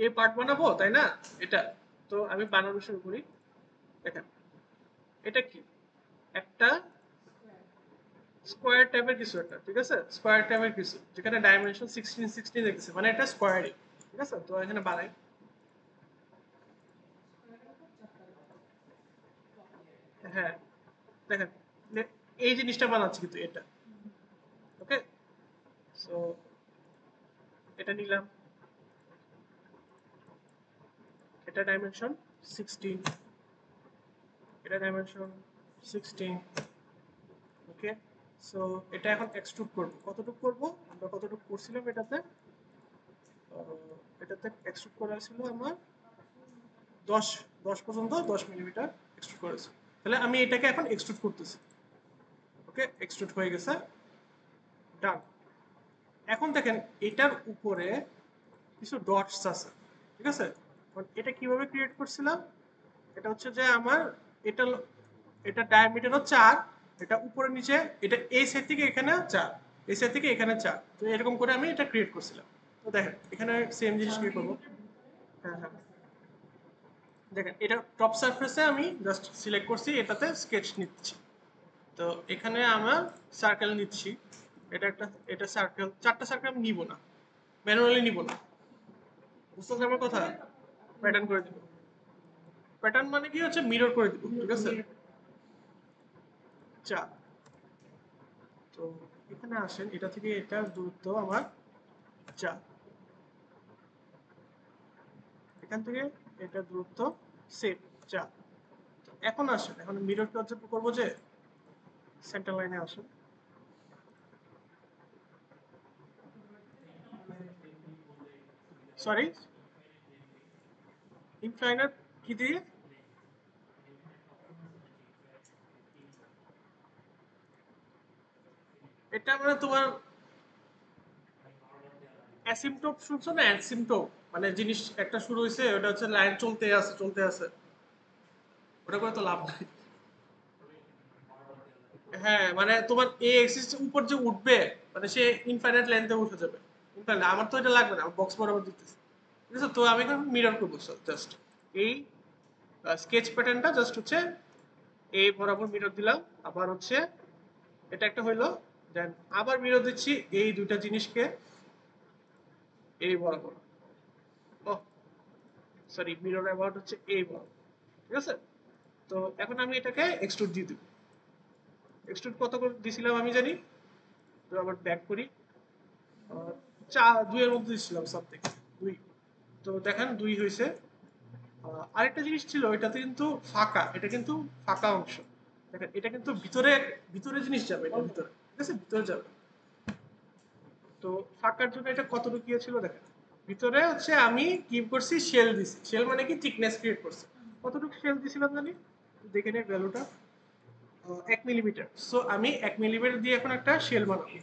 এই পার্ট বানাবো তাই না, এটা। তো আমি বানানো শুরু করি। দেখেন এটা কি, একটা স্কোয়ার টাইপের কিছু একটা, ঠিক আছে? স্কোয়ার টাইপের কিছু যেখানে ডাইমেনশন 16 16 দেখতেছে, মানে এটা স্কোয়ারই, ঠিক আছে? তো এখানে বানাই। হ্যাঁ, দেখেন এই জিনিসটা বানাচ্ছি কিন্তু এটা, ওকে? সো এটা নিলাম, এটা ডাইমেনশন 16, এটা ডাইমেনশন 16, ওকে? সো এটা এখন এক্সট্রুড করব, কতটুকু করব, আমরা কতটুকু করছিলাম এটাতে, এটাতে এক্সট্রুড করা ছিল আমার 10, 10 পর্যন্ত 10 মিলিমিটার এক্সট্রুড করেছি। তাহলে আমি এটাকে এখন এক্সট্রুড করতেছি, ওকে? এক্সট্রুড হয়ে গেছে, ডান। এখন দেখেন এটার উপরে কিছু ডটস আছে, ঠিক আছে? এটা কিভাবে ক্রিয়েট করছিলাম, এটা হচ্ছে যে আমার এটা এটা ডায়ামিটারও 4, এটা উপরে নিচে, এটা এই সাইড থেকে এখানে 4, এই সাইড থেকে এখানে 4, তো এরকম করে আমি এটা ক্রিয়েট করছিলাম। তো দেখেন এখানে সেম জিনিস ক্রিয়েট করবো। হ্যাঁ হ্যাঁ, দেখেন এটা টপ সারফেসে আমি জাস্ট সিলেক্ট করছি, এটাতে স্কেচ নিচ্ছি। তো এখানে আমার সার্কেল নিচ্ছি, এটা একটা, এটা সার্কেল, 4টা সার্কেল আমি নিব না, ম্যানুয়ালি নিব না, বুঝতে পারছেন আমার কথা? প্যাটার্ন করে দিব। প্যাটার্ন মানে কি হচ্ছে মিরর করে দিব, ঠিক আছে? চা, তো এখানে আসেন, এটা থেকে এটার দূরত্ব আমার চা, এখান থেকে এটার দূরত্ব সেম চা। তো এখন আসেন, এখন মিররকে অবজেক্ট করবো যে সেন্টার লাইনে আসেন। সরি, ইনক্লাইনার কি দিয়ে? এটা মানে তোমার অ্যাসিমটোপ শুনছো না, অ্যাসিমটোপ, মানে জিনিস একটা শুরু হয়েছে, ওটা হচ্ছে লাইন চলতে আছে চলতে আছে, ওটা করে তো লাভ নাই। হ্যাঁ, মানে তোমার এ এক্সিস উপর যে উঠবে, মানে সে ইনফাইনাইট লেন্থে উঠে যাবে। ইনফাইনাইট, আমার তো এটা লাগবে না, আমার বক্স বরাবর দিতেছে, ঠিক আছে? তো আমি এখন মিরর করবো জাস্ট এই স্কেচ প্যাটার্নটা, জাস্ট হচ্ছে এই বরাবর মিরর দিলাম, আবার হচ্ছে এটা একটা হইলো, দেন আবার মিরর দিচ্ছি এই দুইটা জিনিসকে এই বরাবর। ও সরি, মিরর অ্যাবাউট হচ্ছে এই বরাবর, ঠিক আছে? তো এখন আমি এটাকে এক্সট্রুড দিয়ে দিব। এক্সট্রুড কত করে দিছিলাম আমি জানি, তো আবার ব্যাক করি। চা 2 এর মধ্যে দিছিলাম সামথিং, 2। তো দেখেন 2 হয়েছে। আরেকটা জিনিস ছিল, এটাতে কিন্তু ফাঁকা, এটা কিন্তু ফাঁকা অংশ। দেখেন এটা কিন্তু ভিতরে, ভিতরে জিনিস যাবে, এটা ভিতরে, ঠিক আছে? ভিতরে যাবে। তো ফাঁকার জন্য এটা কতটুকু কি ছিল দেখেন, ভিতরে হচ্ছে আমি কি করছি, শেল দিছি। শেল মানে কি, থিকনেস ক্রিয়েট করছি। কতটুকু শেল দিছিলাম জানি, দেখে নেই ভ্যালুটা, 1 মিলিমিটার। সো আমি 1 মিলিমিটার দিয়ে এখন একটা শেল বানাবো।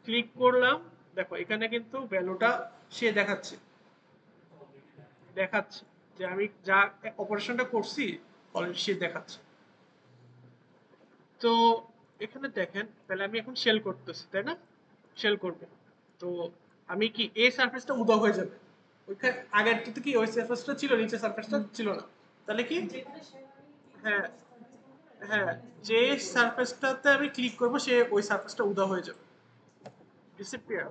ক্লিক করলাম, দেখো এখানে কিন্তু ভ্যালুটা সে দেখাচ্ছে দেখাচ্ছে যে আমি যা অপারেশনটা করছি অলরেডি সে দেখাচ্ছে। তো এখানে দেখেন, তাহলে আমি এখন শেল করতেছি, তাই না? শেল করবে, তো আমি কি এই সারফেসটা উধাও হয়ে যাবে। ওইখানে আগের তো কি ওই সারফেসটা ছিল, নিচে সারফেসটা ছিল না, তাহলে কি, হ্যাঁ হ্যাঁ, যে সারফেসটাতে আমি ক্লিক করব সে ওই সারফেসটা উধাও হয়ে যাবে, ডিসঅ্যাপিয়ার।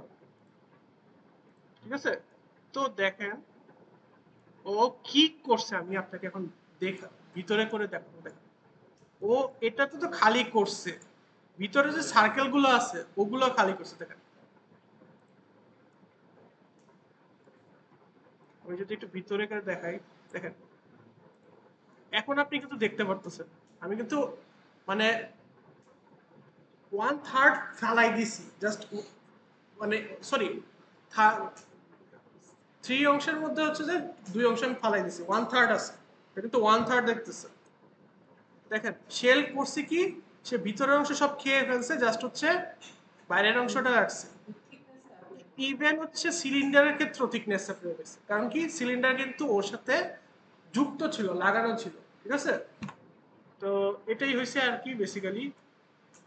ঠিক আছে, তো দেখেন ও কি করছে, আমি আপনাকে এখন দেখা ভিতরে করে দেখাবো। দেখেন ও এটাতে তো খালি করছে, ভিতরে যে সার্কেল গুলো আছে ওগুলো খালি করছে। দেখেন আমি যদি একটু ভিতরে করে দেখাই, দেখেন এখন আপনি কিন্তু দেখতে পারতেছেন আমি কিন্তু মানে 1/3 ফালাই দিছি, জাস্ট মানে সরি 3 অংশের মধ্যে হচ্ছে যে 2 অংশ আমি ফালাই দিছি, 1/3 আছে, এটা কিন্তু 1/3 দেখতেছে। দেখেন শেল করছে কি, সে ভিতরের অংশ সব খেয়ে ফেলছে, জাস্ট হচ্ছে বাইরের অংশটা রাখছে। ইভেন হচ্ছে সিলিন্ডারের ক্ষেত্রে থিকনেসটা প্রয়োগ হয়েছে, কারণ কি সিলিন্ডার কিন্তু ওর সাথে যুক্ত ছিল, লাগানো ছিল। ঠিক আছে, তো এটাই হয়েছে আর কি বেসিক্যালি।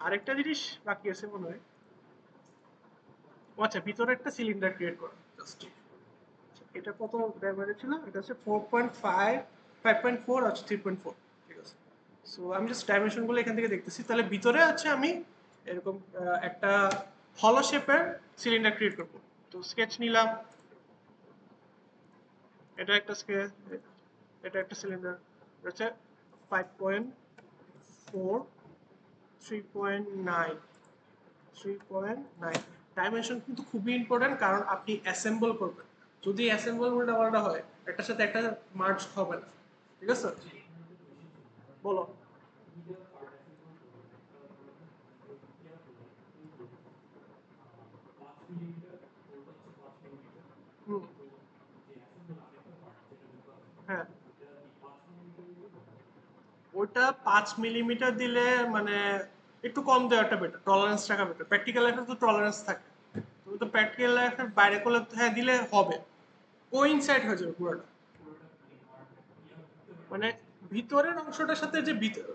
আরেকটা জিনিস বাকি আছে মনে হয়, আচ্ছা ভিতরে একটা সিলিন্ডার ক্রিয়েট করা জাস্ট। এটা কত ডায়ামিটার ছিল, এটা হচ্ছে 4.5, 5.4 আর 3.4। ঠিক আছে, সো আমি জাস্ট ডাইমেনশনগুলো এখান থেকে দেখতেছি। তাহলে ভিতরে আছে আমি এরকম একটা হলো শেপের সিলিন্ডার ক্রিয়েট করব। তো স্কেচ নিলাম, এটা একটা স্কেচ, এটা একটা সিলিন্ডার হচ্ছে 5.4, 3.9, 3.9। ডাইমেনশন কিন্তু খুবই ইম্পর্টেন্ট, কারণ আপনি অ্যাসেম্বল করবেন, যদি অ্যাসেম্বল উল্টাপাল্টা হয় একটার সাথে একটা মার্জ হবে না। ঠিক আছে, বলো। হুম, হ্যাঁ, ওটা 5 মিলিমিটার দিলে মানে একটু কম দেওয়াটা বেটার, টলারেন্স রাখা বেটার। প্র্যাকটিক্যাল লাইফে তো টলারেন্স থাকে, তুমি তো প্র্যাকটিক্যাল লাইফের বাইরে করলে হ্যাঁ দিলে হবে, কোইনসাইড হয়ে যাবে পুরোটা। মানে ভিতরের অংশটার সাথে যে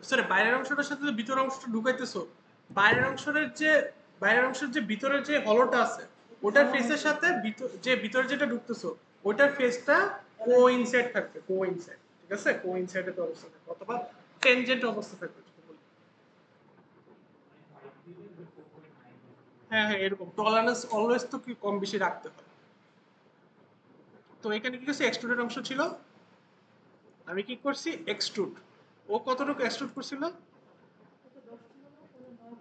সরি বাইরের অংশটার সাথে যে ভিতরের অংশটা ঢুকাইতেছো, বাইরের অংশের যে বাইরের অংশের যে ভিতরের যে হলোটা আছে ওটার ফেসের সাথে যে ভিতরে যেটা ঢুকতেছো ওটার ফেসটা কোইনসাইড থাকবে, কোইনসাইড। ঠিক আছে, কোইনসাইডের অবস্থা থাকবে অথবা টেনজেন্ট অবস্থা থাকবে যদি বলি। হ্যাঁ হ্যাঁ, এরকম টলারেন্স অলওয়েজ তো কি কম বেশি রাখতে হয়। তো এখানে কি কিছু এক্সট্রুডেড অংশ ছিল, আমি কি করছি এক্সট্রুড। ও কতটুকু এক্সট্রুড করছিল,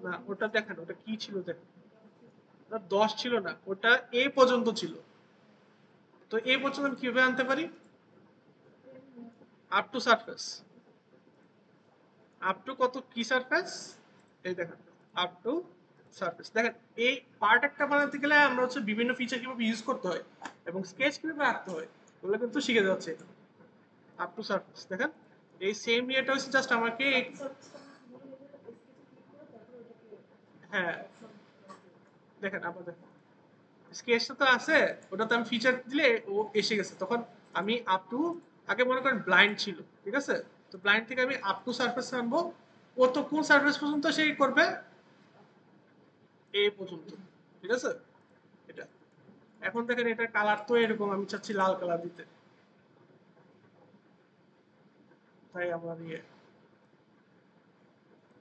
না ওটা দেখেন ওটা কি ছিল দেখেন, ওটা 10 ছিল না, ওটা এ পর্যন্ত ছিল। তো এ পর্যন্ত আমি কিভাবে আনতে পারি, up to surface. Up to কত কি সারফেস, এই দেখেন আপ টু সারফেস। দেখেন এই পার্ট একটা বানাতে গেলে আমরা হচ্ছে বিভিন্ন ফিচার কিভাবে ইউজ করতে হয় এবং স্কেচ কিভাবে আঁকতে হয় ওগুলো কিন্তু শিখে যাচ্ছে। আপ টু সারফেস দেখেন, এই সেম ইয়েটা হচ্ছে জাস্ট আমাকে হ্যাঁ দেখেন আবার দেখেন স্কেচটা তো আছে, ওটাতে আমি ফিচার দিলে ও এসে গেছে। তখন আমি আপ টু, আগে মনে করেন ব্লাইন্ড ছিল, ঠিক আছে, তো ব্লাইন্ড থেকে আমি আপ টু সারফেস আনবো। ও তো কোন সারফেস পর্যন্ত সেই করবে, এ পর্যন্ত। ঠিক আছে, এটা এখন দেখেন এটার কালার তো এরকম, আমি চাচ্ছি লাল কালার দিতে, তাই আমার ইয়ে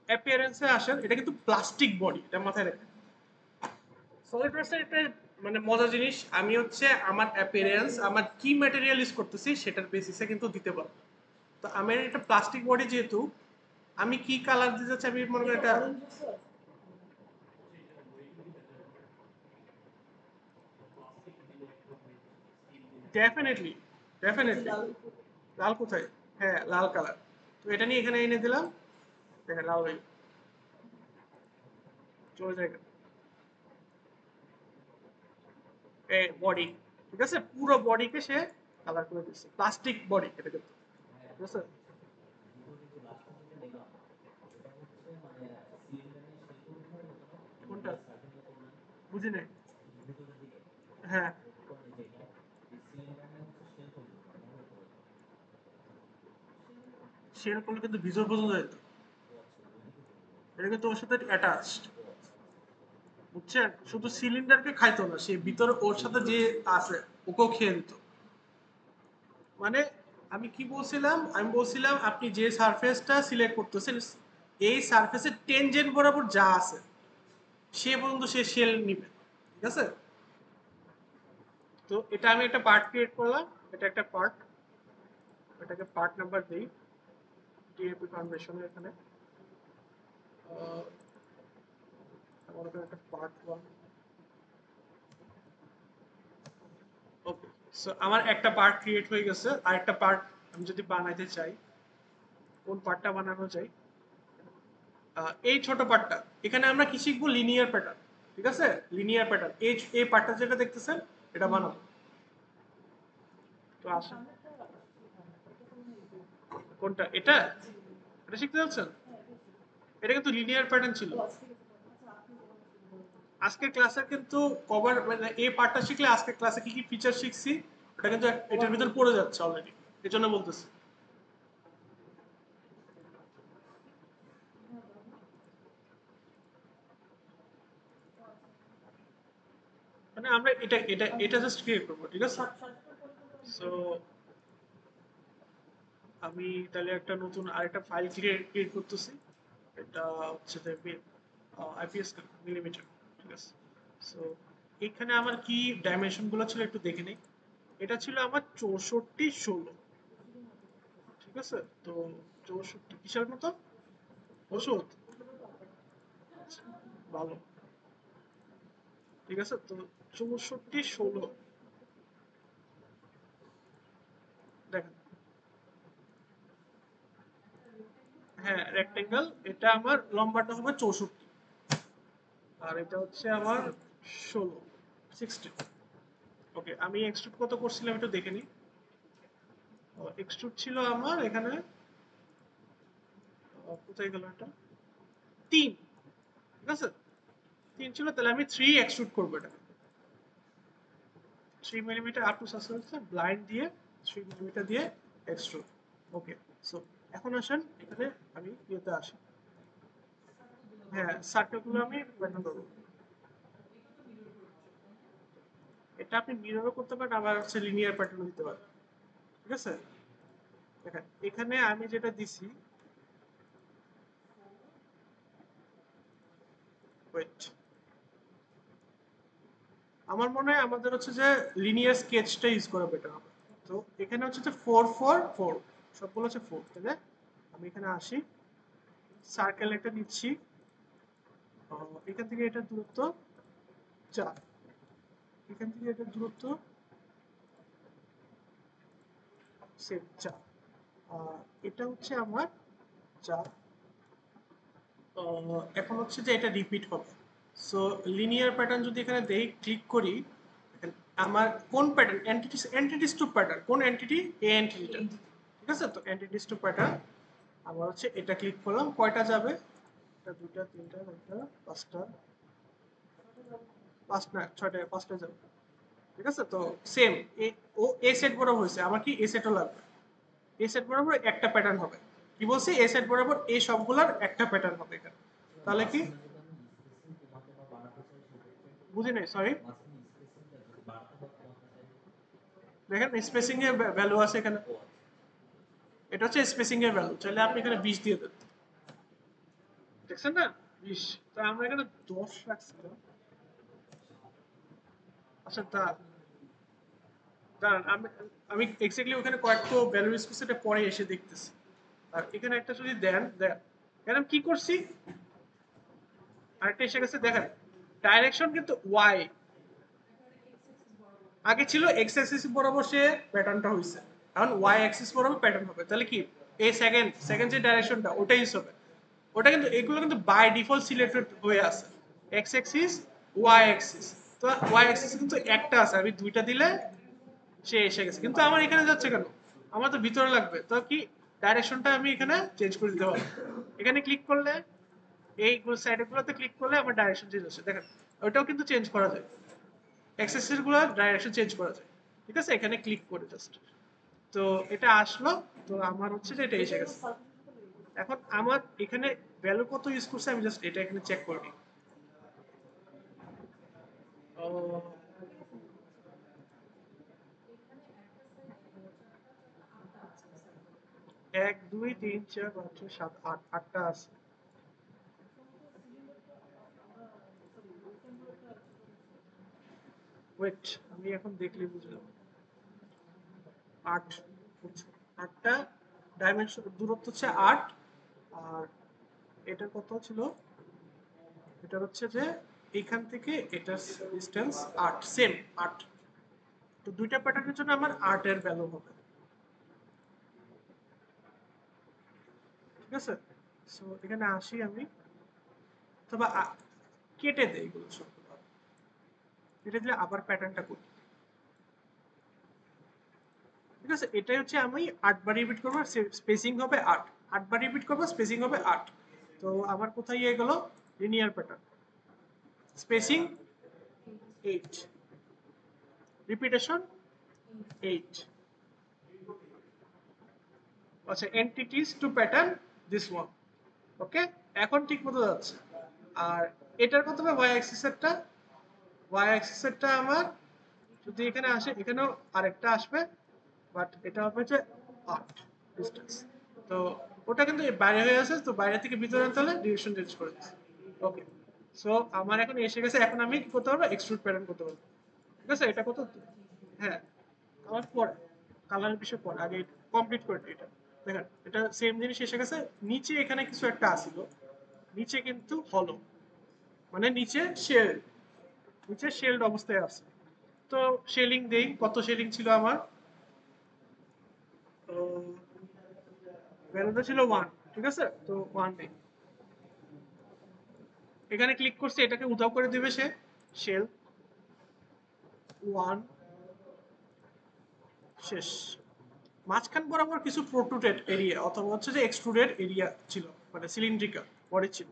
অ্যাপিয়ারেন্সে আসেন। এটা কিন্তু প্লাস্টিক বডি, এটা মাথায় রাখেন। সলিড ওয়ার্কসের একটা মানে মজার জিনিস, আমি হচ্ছে আমার অ্যাপিয়ারেন্স আমার কি ম্যাটেরিয়াল ইউজ করতেছি সেটার বেসিসে কিন্তু দিতে পারবো। তো আমার এটা প্লাস্টিক বডি যেহেতু, আমি কি কালার দিতে চাচ্ছি, আমি মনে করি এটা ডেফিনেটলি, ডেফিনেটলি। লাল কোথায়, হ্যাঁ লাল কালার। তো এটা নিয়ে এখানে এনে দিলাম, দেখেন লাল হয়ে চলে যায় বডি। ঠিক আছে, পুরো বডিকে সে কালার করে দিচ্ছি প্লাস্টিক বডি এটা কিন্তু ঠিক আছে কোনটা বুঝি নাই হ্যাঁ শেয়ার করলে কিন্তু ভিজুয়াল বোঝা যায় তো এটা কিন্তু ওর সাথে অ্যাটাচড বুঝছেন শুধু সিলিন্ডারকে খাইতো না সে ভিতরে ওর সাথে যে আছে ওকেও খেয়ে দিত মানে আমি কি বলছিলাম আমি বলছিলাম আপনি যে সারফেসটা সিলেক্ট করতেছেন এই সারফেসের টেনজেন্ট বরাবর যা আছে সে পর্যন্ত সে শেল নিবে ঠিক আছে তো এটা আমি একটা পার্ট ক্রিয়েট করলাম এটা একটা পার্ট এটাকে পার্ট নাম্বার দেই ডিএপি ফাউন্ডেশনের এখানে আমার এখানে একটা পার্ট 1 ওকে সো আমার একটা পার্ট ক্রিয়েট হয়ে গেছে আর একটা পার্ট আমি যদি বানাইতে চাই কোন পার্টটা বানানো যায় এই ছোট পার্টটা এখানে আমরা কি শিখবো লিনিয়ার প্যাটার্ন ঠিক আছে লিনিয়ার প্যাটার্ন এই পার্টটা যেটা দেখতেছেন এটা বানাবো তো আসেন কোনটা এটা এটা শিখতে যাচ্ছেন এটা কিন্তু লিনিয়ার প্যাটার্ন ছিল আজকের ক্লাসে কিন্তু কভার মানে এই পার্টটা শিখলে আজকের ক্লাসে কি কি ফিচার শিখছি এটা কিন্তু এটার ভিতর পড়ে যাচ্ছে অলরেডি এই জন্য বলতেছি মানে আমরা এটা জাস্ট ক্রিয়েট করবো ঠিক আছে সো আমি তাহলে একটা নতুন আরেকটা ফাইল ক্রিয়েট করতেছি এটা হচ্ছে আইপিএস মিলিমিটার ঠিক আছে সো এখানে আমার কি ডাইমেনশন গুলো ছিল একটু দেখে নেই এটা ছিল আমার 64 16 ঠিক আছে তো 64 কিসের মতো ওষুধ ভালো ঠিক আছে তো 64 16 দেখেন হ্যাঁ রেক্টেঙ্গেল এটা আমার লম্বাটা হবে 64 আর এটা হচ্ছে আমার 16 ওকে আমি এক্সট্রুড কত করছিলাম একটু দেখে নিই এক্সট্রুড ছিল আমার এখানে কোথায় গেল এটা 3 ঠিক আছে 3 ছিল তাহলে আমি 3 এক্সট্রুড করবো এটা 3 millimetre up to suspense blind দিয়ে 3 মিলিমিটার দিয়ে এক্সট্রুড ওকে সো এখন আসেন এখানে আমি ইয়েতে আসি হ্যাঁ সার্কেলগুলো আমি প্যাটার্ন করবো এটা আপনি মিররও করতে পারেন আবার হচ্ছে লিনিয়ার প্যাটার্ন দিতে পারেন ঠিক আছে দেখেন এখানে আমি যেটা দিছি ওয়েট আমার মনে হয় আমাদের হচ্ছে যে লিনিয়ার স্কেচটা ইউজ করা বেটার হবে তো এখানে হচ্ছে যে 4 4 4 সবগুলো হচ্ছে 4 তাহলে আমি এখানে আসি সার্কেল একটা নিচ্ছি এখান থেকে এটা দূরত্ব 4 এখান থেকে এটা দূরত্ব সেম 4 এটা হচ্ছে আমার 4 এখন হচ্ছে যে এটা রিপিট হবে সো লিনিয়ার প্যাটার্ন যদি এখানে দেই ক্লিক করি আমার কোন প্যাটার্ন এন্টিটিস টু প্যাটার্ন কোন এন্টিটি এই এন্টিটিটা ঠিক আছে তো এন্টিটিস টু প্যাটার্ন আমার হচ্ছে এটা ক্লিক করলাম কয়টা যাবে এটা দুইটা তিনটা চারটা পাঁচটা পাঁচটা ছয়টা পাঁচটা যাবে ঠিক আছে তো সেম ও এ সেট বরাবর হয়েছে আমার কি এ সেটও লাগবে এ সেট বরাবর একটা প্যাটার্ন হবে কি বলছি এ সেট বরাবর এই সবগুলার একটা প্যাটার্ন হবে এখানে তাহলে কি বুঝি নাই সরি দেখেন স্পেসিং এর ভ্যালু আছে এখানে এটা হচ্ছে স্পেসিং এর ভ্যালু চাইলে আপনি এখানে 20 দিয়ে দেন দেখছেন না 20 তো আমরা এখানে 10 রাখছিলাম আচ্ছা দাঁড়ান আমি আমি এক্স্যাক্টলি ওখানে কয়েকটা ভ্যালু স্পেসিটা পরে এসে দেখতেছি আর এখানে একটা যদি দেন এখানে কি করছি আরেকটা এসে গেছে দেখেন ডাইরেকশন কিন্তু ওয়াই আগে ছিল এক্স অ্যাক্সিস বরাবর সে প্যাটার্নটা হইছে এখন ওয়াই অ্যাক্সিস বরাবর প্যাটার্ন হবে তাহলে কি এই সেকেন্ড সেকেন্ড যে ডাইরেকশনটা ওটা ইউজ হবে ওটা কিন্তু এগুলো কিন্তু বাই ডিফল্ট সিলেক্টেড হয়ে আছে এক্স অ্যাক্সিস ওয়াই অ্যাক্সিস তো ওয়াই অ্যাক্সিস কিন্তু একটা আছে আমি দুইটা দিলে সে এসে গেছে, কিন্তু আমার এখানে যাচ্ছে কেন? আমার তো ভিতরে লাগবে, তো কি ডাইরেকশনটা আমি এখানে চেঞ্জ করে দিতে পারবো। এখানে ক্লিক করলে এই সাইডে গুলোতে ক্লিক করলে আমার ডাইরেকশন চেঞ্জ হচ্ছে, দেখেন ওইটাও কিন্তু চেঞ্জ করা যায়, অ্যাক্সেসরিজ গুলো ডাইরেকশন চেঞ্জ করা যায়। ঠিক আছে, এখানে ক্লিক করে জাস্ট, তো এটা আসলো, তো আমার হচ্ছে যে এটা এসে গেছে। এখন আমার এখানে ভ্যালু কত ইউজ করছে আমি জাস্ট এটা এখানে চেক করে নিই। 1 2 3 4 5 6 7 8, 8টা আছে। ওয়েট, আমি এখন দেখলে বুঝলাম। 8 হচ্ছে, 8টা ডাইমেনশন, দূরত্ব হচ্ছে 8। আর এটার কত ছিল? এটা হচ্ছে যে এইখান থেকে এটার ডিসটেন্স 8, সেম 8। তো দুইটা প্যাটার্নের জন্য আমার 8 এর ভ্যালু হবে। ঠিক আছে, সো এখানে আসি আমি, তবে কেটে দেই এগুলো সব, কেটে দিলে আবার প্যাটার্নটা করি। ঠিক আছে, এটাই হচ্ছে আমি 8 বার রিপিট করবো, স্পেসিং হবে 8, 8 বার রিপিট করবো, স্পেসিং হবে 8। তো আমার কোথায় গিয়ে গেল? Linear pattern, spacing 8, repetition 8। আচ্ছা, entities to pattern this one. Okay, এখন ঠিক মতো যাচ্ছে। আর এটার কত হবে? ওয়াই অ্যাক্সিসেরটা, ওয়াই অ্যাক্সিসেরটা আমার যদি এখানে আসে, এখানেও আরেকটা আসবে, বাট এটা হবে যে 8 ডিসটেন্স। তো ওটা কিন্তু বাইরে হয়ে আছে, তো বাইরে থেকে ভিতরে আনতে হলে ডিরেকশন চেঞ্জ করে দিচ্ছি। ওকে, সো আমার এখন এসে গেছে, এখন আমি কি করতে পারবো? এক্সট্রুড প্যাটার্ন করতে পারবো। ঠিক আছে, এটা কত? হ্যাঁ, আমার পরে কালারের বিষয় পরে, আগে কমপ্লিট করে দিই এটা। দেখেন এটা সেম জিনিস এসে গেছে। নিচে এখানে কিছু একটা আসিল, নিচে কিন্তু হলো, মানে নিচে শেল, নিচে শেলড অবস্থায় আছে। তো শেলিং দেই, কত শেলিং ছিল আমার? ভ্যালুটা ছিল 1। ঠিক আছে, তো 1 দেই। এখানে ক্লিক করছি, এটাকে উধাও করে দিবে সে, শেল 1 শেষ। মাঝখান বরাবর কিছু প্রোট্রুডেড এরিয়া অথবা হচ্ছে যে এক্সট্রুডেড এরিয়া ছিল, মানে সিলিন্ড্রিক্যাল বডি ছিল।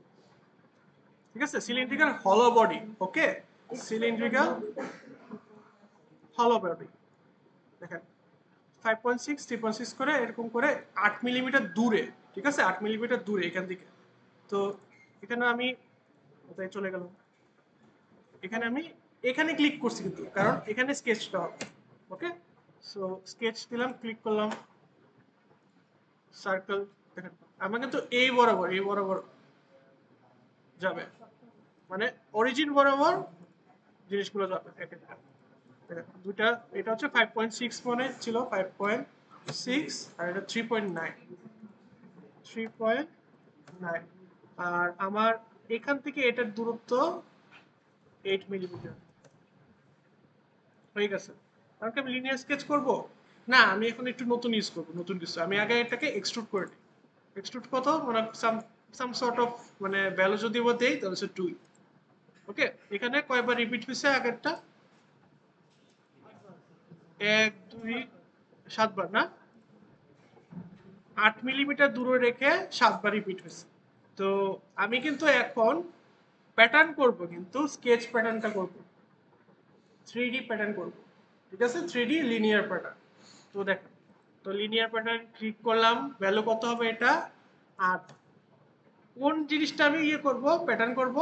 ঠিক আছে, সিলিন্ড্রিক্যাল হলো বডি। ওকে, সিলিন্ড্রিক্যাল হলো বডি। দেখেন 5.6 3.6 করে এরকম করে 8 মিলিমিটার দূরে। ঠিক আছে, 8 মিলিমিটার দূরে এখান থেকে। তো এখানে আমি কোথায় চলে গেলাম? এখানে আমি এখানে ক্লিক করছি কিন্তু, কারণ এখানে স্কেচটা হবে। ওকে, সো স্কেচ দিলাম, ক্লিক করলাম, সার্কেল। দেখেন আমার কিন্তু এই বরাবর, এই বরাবর যাবে, মানে অরিজিন বরাবর জিনিসগুলো যাবে এক একটা। দেখেন দুইটা, এটা হচ্ছে 5.6 মনে ছিল, 5.6, আর এটা 3.9, 3.9। আর আমার এখান থেকে এটার দূরত্ব 8 মিলিমিটার হয়ে গেছে। কারণ কি আমি লিনিয়ার স্কেচ করব না, আমি এখন একটু নতুন ইউজ করব, নতুন কিছু। আমি আগে এটাকে এক্সট্রুড করে নিই। এক্সট্রুড কত, মানে সাম সর্ট অফ, মানে ভ্যালু যদি ও দেই তাহলে হচ্ছে 2। ওকে, এখানে কয়বার রিপিট হয়েছে আগেরটা? 1 2 7 বার না, 8 মিলিমিটার দূরে রেখে 7 বার রিপিট হয়েছে। তো আমি কিন্তু এখন প্যাটার্ন করব, কিন্তু স্কেচ প্যাটার্নটা করব, 3D প্যাটার্ন করব। ঠিক আছে, 3D লিনিয়ার প্যাটার্ন। তো দেখেন, তো লিনিয়ার প্যাটার্ন ক্লিক করলাম, ভ্যালু কত হবে? এটা 8। কোন জিনিসটা আমি ইয়ে করব, প্যাটার্ন করব?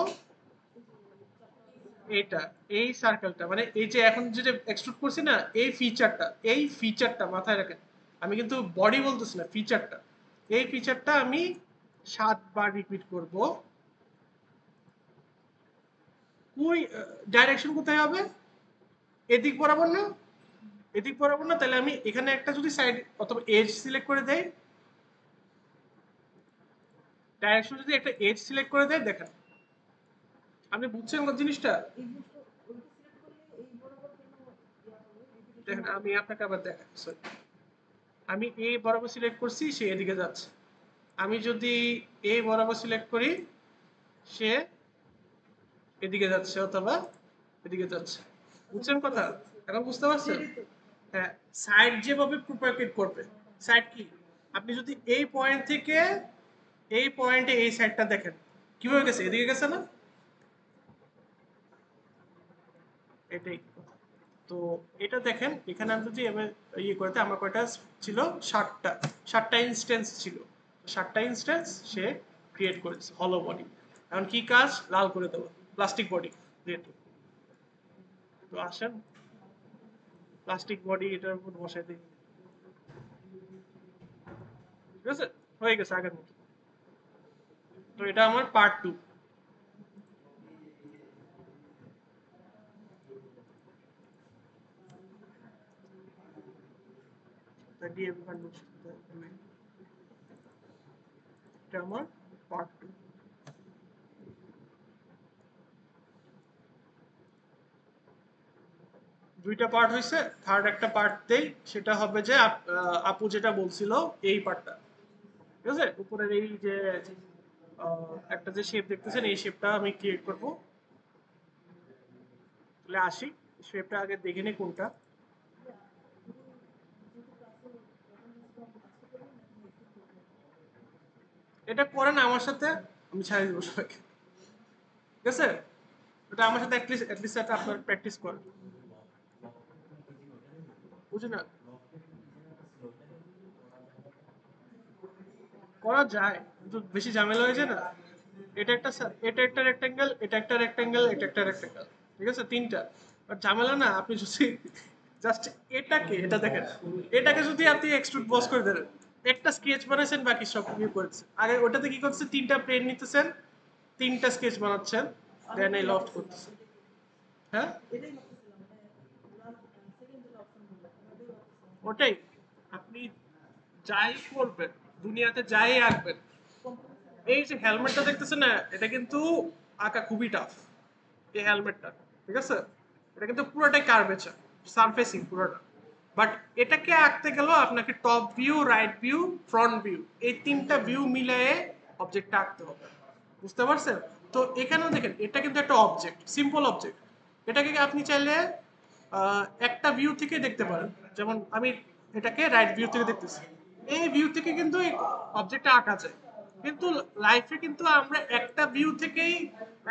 এটা, এই সার্কেলটা, মানে এই যে এখন যেটা এক্সট্রুড করছি না, এই ফিচারটা, এই ফিচারটা মাথায় রাখেন। আমি কিন্তু বডি বলতেছি না, ফিচারটা। এই ফিচারটা আমি 7 বার রিপিট করব। ওই ডাইরেকশন কোথায় হবে? এদিক বরাবর না? এদিক বরাবর না, তাহলে আমি এখানে একটা যদি সাইড অথবা এজ সিলেক্ট করে দেই, ডাইরেকশন যদি একটা এজ সিলেক্ট করে দেয়, দেখেন আপনি বুঝছেন জিনিসটা? দেখেন আমি আপনাকে আবার দেখাই, sorry। আমি এই বরাবর সিলেক্ট করছি, সে এদিকে যাচ্ছে। আমি যদি এই বরাবর সিলেক্ট করি, সে এদিকে যাচ্ছে অথবা এদিকে যাচ্ছে। বুঝছেন কথা? এখন বুঝতে পারছেন? হ্যাঁ, সাইড যেভাবে প্রোপাগেট করবে, সাইড কি, আপনি যদি এই পয়েন্ট থেকে এই পয়েন্টে এই সাইডটা দেখেন কিভাবে গেছে, এদিকে গেছে না, এটাই। তো এটা দেখেন এখানে আমি যদি এবার ইয়ে করতে, আমার কয়টা ছিল, 60টা, 60টা ইনস্ট্যান্স ছিল, 60টা ইনস্ট্যান্স সে ক্রিয়েট করেছে হলো বডি। এখন কি কাজ, লাল করে দেবো, প্লাস্টিক বডি যেহেতু। তো আসেন প্লাস্টিক বডি এটার উপর বসাই দিই, ঠিক আছে, হয়ে গেছে আগের মতো। তো এটা আমার পার্ট 2। ডিএম কন্ডেন্সার, এটা আমার পার্ট 2। দুইটা পার্ট হয়েছে, থার্ড একটা পার্ট দেই, সেটা হবে যে আপু যেটা বলছিল এই পার্টটা, ঠিক আছে, উপরের এই যে একটা যে শেপ দেখতেছেন এই শেপটা আমি ক্রিয়েট করব। তাহলে আসি, শেপটা আগে দেখে নিই কোনটা। এটা করেন আমার সাথে, আমি ছাড়িয়ে দেবো সবাইকে, ঠিক আছে। এটা আমার সাথে অ্যাটলিস্ট একটা আপনার প্র্যাকটিস করেন, বুঝলেন না, করা যায় কিন্তু বেশি ঝামেলা হয়ে যায় না। এটা একটা এটা একটা রেক্টেঙ্গেল, এটা একটা রেক্টেঙ্গেল, এটা একটা রেক্টেঙ্গেল, ঠিক আছে, তিনটা। আর ঝামেলা না, আপনি যদি জাস্ট এটাকে, এটা দেখেন, এটাকে যদি আপনি এক্সট্রুড বস করে দেন, একটা স্কেচ বানাইছেন বাকি সব ইয়ে করেছেন, আরে ওটাতে কি করছে, তিনটা প্লেন নিতেছেন, তিনটা স্কেচ বানাচ্ছেন, দেন এই লফট করতেছেন। হ্যাঁ, ওটাই, আপনি যাই করবেন, দুনিয়াতে যাই আঁকবেন, এই যে হেলমেটটা দেখতেছেন না, এটা কিন্তু আঁকা খুবই টাফ, এই হেলমেটটা, ঠিক আছে, এটা কিন্তু পুরোটাই কার্ভেচার, সারফেসিং পুরোটা। বাট এটাকে আঁকতে গেলেও আপনাকে top view, right view, front view, এই তিনটা ভিউ মিলিয়ে অবজেক্টটা আঁকতে হবে, বুঝতে পারছেন। তো এখানেও দেখেন এটা কিন্তু একটা অবজেক্ট, সিম্পল অবজেক্ট, এটাকে আপনি চাইলে একটা ভিউ থেকে দেখতে পারেন, যেমন আমি এটাকে রাইট ভিউ থেকে দেখতেছি, এই ভিউ থেকে কিন্তু এই অবজেক্টটা আঁকা যায়। কিন্তু লাইফে কিন্তু আমরা একটা ভিউ থেকেই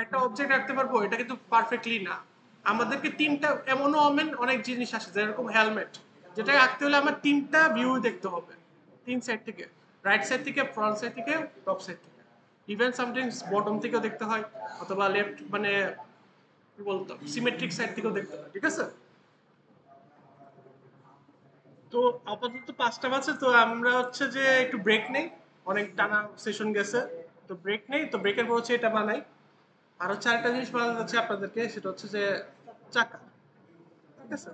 একটা অবজেক্ট আঁকতে পারবো, এটা কিন্তু পারফেক্টলি না। আমাদেরকে তিনটা, এমনও অনেক জিনিস আসে যেরকম হেলমেট, যেটা আঁকতে হলে আমার তিনটা ভিউ দেখতে হবে, তিন সাইড থেকে, রাইট সাইড থেকে, ফ্রন্ট সাইড থেকে, টপ সাইড থেকে, ইভেন সামটাইমস বটম থেকেও দেখতে হয়, অথবা লেফট মানে কি বলতো সিমেট্রিক সাইড থেকেও দেখতে হয়, ঠিক আছে। তো আপাতত 5টা বাজে, তো আমরা হচ্ছে যে একটু ব্রেক নেই, অনেক টানা সেশন গেছে, তো ব্রেক নেই, তো ব্রেকের পর হচ্ছে এটা বানাই। আর হচ্ছে আরেকটা জিনিস বানানো যাচ্ছে আপনাদেরকে, সেটা হচ্ছে যে চাকা, ঠিক আছে।